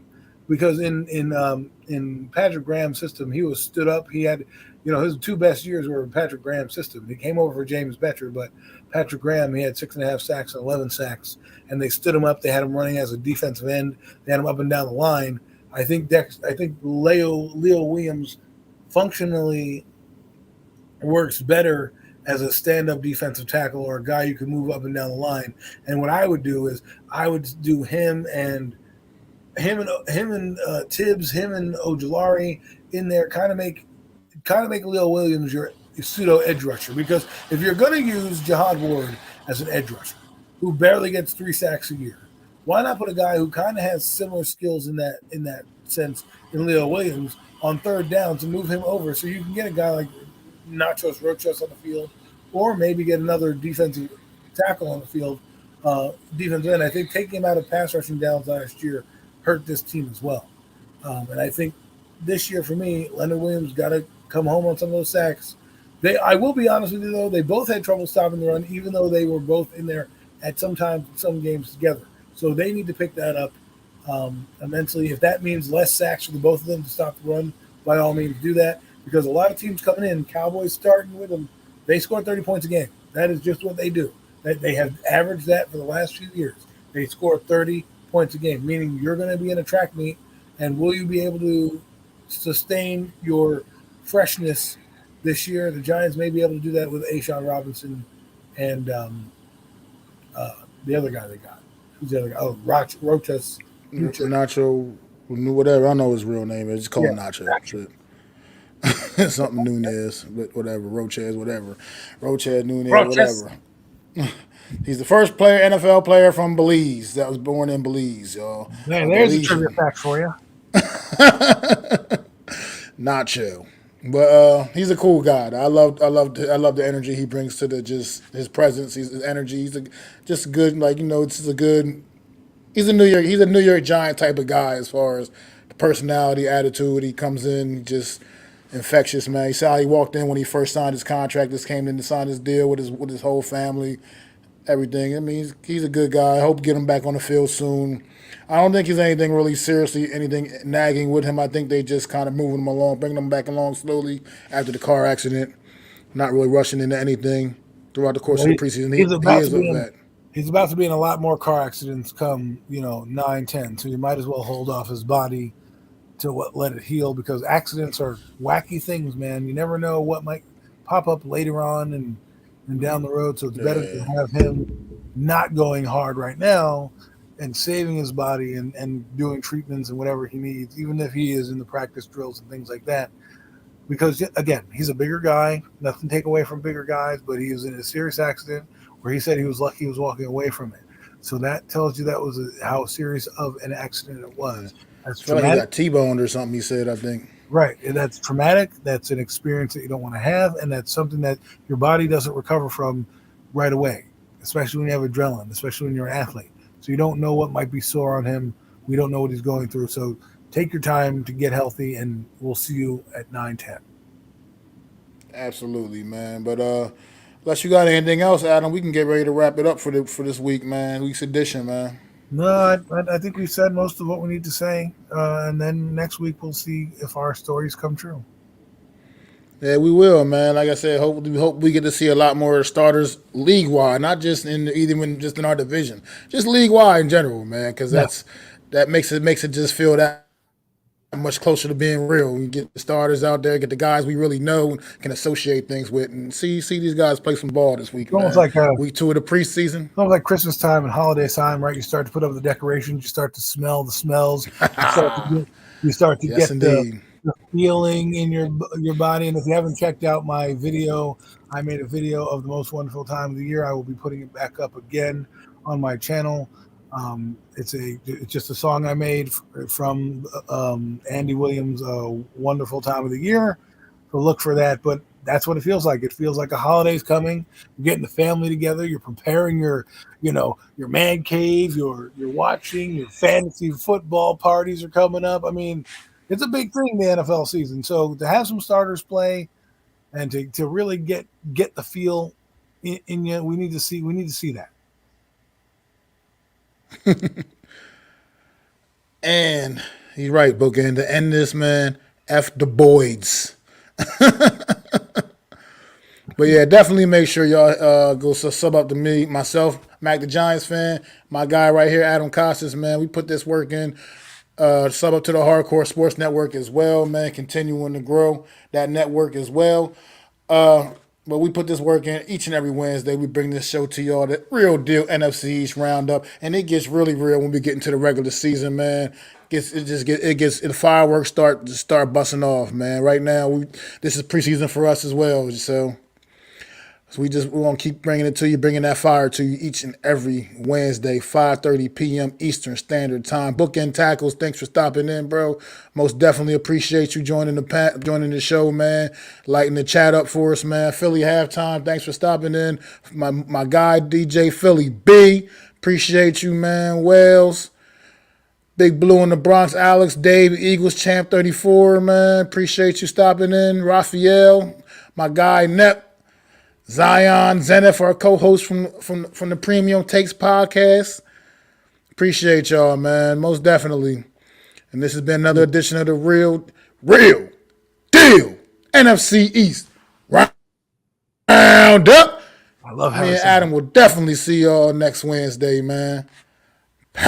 because in Patrick Graham's system, he was stood up. He had, his two best years were in Patrick Graham's system. He came over for James Bettcher, but Patrick Graham, he had 6.5 sacks and 11 sacks, and they stood him up. They had him running as a defensive end. They had him up and down the line. I think Leo Williams functionally works better as a stand-up defensive tackle or a guy you can move up and down the line. And what I would do is I would do him and Tibbs, him and Ojulari in there, kind of make Leo Williams your pseudo edge rusher. Because if you're going to use Jihad Ward as an edge rusher who barely gets 3 sacks a year, why not put a guy who kind of has similar skills in that sense in Leo Williams on third down to move him over so you can get a guy like Nachos Rochas on the field, or maybe get another defensive tackle on the field, defensive end. I think taking him out of pass rushing downs last year hurt this team as well. And I think this year for me, Leonard Williams got to come home on some of those sacks. I will be honest with you, though, they both had trouble stopping the run, even though they were both in there at some times, some games together. So they need to pick that up immensely. If that means less sacks for the both of them to stop the run, by all means do that. Because a lot of teams coming in, Cowboys starting with them, they score 30 points a game. That is just what they do. They have averaged that for the last few years. They score 30 points a game, meaning you're going to be in a track meet, and will you be able to sustain your freshness this year? The Giants may be able to do that with Ashawn Robinson and the other guy they got. Who's the other guy? Oh, Rochas. Nacho, whatever. I don't know his real name. It's called Nacho. Something Nunez, but whatever. Roches, whatever. Roches, Nunez, whatever. He's the first NFL player from Belize that was born in Belize, y'all. Man, there's a trivia fact for you. Nacho. But he's a cool guy. I love the energy he brings to his presence. His energy. He's just good. He's a New York Giant type of guy as far as the personality, attitude. He comes in just infectious, man. He saw he walked in when he first signed his contract. Just came in to sign his deal with his whole family, everything. I mean, he's a good guy. I hope to get him back on the field soon. I don't think he's anything really seriously, anything nagging with him. I think they just kind of moving him along, bringing him back along slowly after the car accident, not really rushing into anything throughout the course of the preseason. He's about to be in a lot more car accidents come, 9-10. So you might as well hold off his body to let it heal, because accidents are wacky things, man. You never know what might pop up later on and down the road. So it's better to have him not going hard right now and saving his body and doing treatments and whatever he needs, even if he is in the practice drills and things like that. Because, again, he's a bigger guy. Nothing to take away from bigger guys, but he was in a serious accident where he said he was lucky he was walking away from it. So that tells you that was how serious of an accident it was. That's traumatic. Like he got T-boned or something, he said, I think. Right. And that's traumatic. That's an experience that you don't want to have. And that's something that your body doesn't recover from right away, especially when you have adrenaline, especially when you're an athlete. So you don't know what might be sore on him. We don't know what he's going through. So take your time to get healthy, and we'll see you at 9-10. Absolutely, man. But unless you got anything else, Adam, we can get ready to wrap it up for this week, man. Week's edition, man. No, I think we said most of what we need to say. And then next week we'll see if our stories come true. Yeah, we will, man. Like I said, we hope we get to see a lot more starters league-wide, not just just in our division, just league-wide in general, man, because that makes it just feel that much closer to being real. We get the starters out there, get the guys we really know, can associate things with, and see these guys play some ball this week. It's almost like week 2 of the preseason. It's almost like Christmas time and holiday time, right? You start to put up the decorations, you start to smell the smells, you start to get the feeling in your body. And if you haven't checked out my video, I made a video of the most wonderful time of the year. I will be putting it back up again on my channel. It's just a song I made from Andy Williams' Wonderful Time of the Year. So look for that. But that's what it feels like. It feels like a holiday's coming. You're getting the family together. You're preparing your man cave. You're watching. Your fantasy football parties are coming up. I mean, it's a big thing, the NFL season. So to have some starters play and to really get the feel in you, we need to see that. And he's right, Bookend. To end this, man, F the Boyds. But yeah, definitely make sure y'all go sub up to me, myself, Mac the Giants fan, my guy right here, Adam Costas, man. We put this work in. Sub up to the Hardcore Sports Network as well, man. Continuing to grow that network as well. But we put this work in each and every Wednesday. We bring this show to y'all, the real deal NFC East roundup, and it gets really real when we get into the regular season, man. The fireworks start busting off, man. Right now, this is preseason for us as well, so we want to keep bringing it to you, bringing that fire to you each and every Wednesday, 5:30 p.m. Eastern Standard Time. Bookend Tackles, thanks for stopping in, bro. Most definitely appreciate you joining the show, man. Lighting the chat up for us, man. Philly Halftime, thanks for stopping in. My guy, DJ Philly B, appreciate you, man. Wales, Big Blue in the Bronx, Alex, Dave, Eagles Champ 34, man. Appreciate you stopping in. Raphael, my guy, Nep. Zion, Zenith, our co-host from the Premium Takes podcast. Appreciate y'all, man. Most definitely. And this has been another edition of the Real Deal NFC East Roundup. I love how Me and it's Adam will definitely see y'all next Wednesday, man. Peace.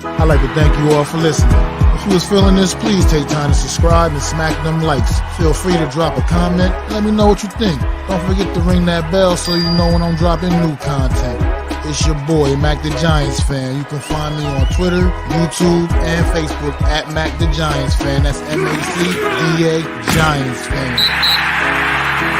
I'd like to thank you all for listening. If you was feeling this, please take time to subscribe and smack them likes. Feel free to drop a comment. Let me know what you think. Don't forget to ring that bell so you know when I'm dropping new content. It's your boy, Mac the Giants Fan. You can find me on Twitter, YouTube, and Facebook at Mac the Giants Fan. That's MACDA Giants Fan.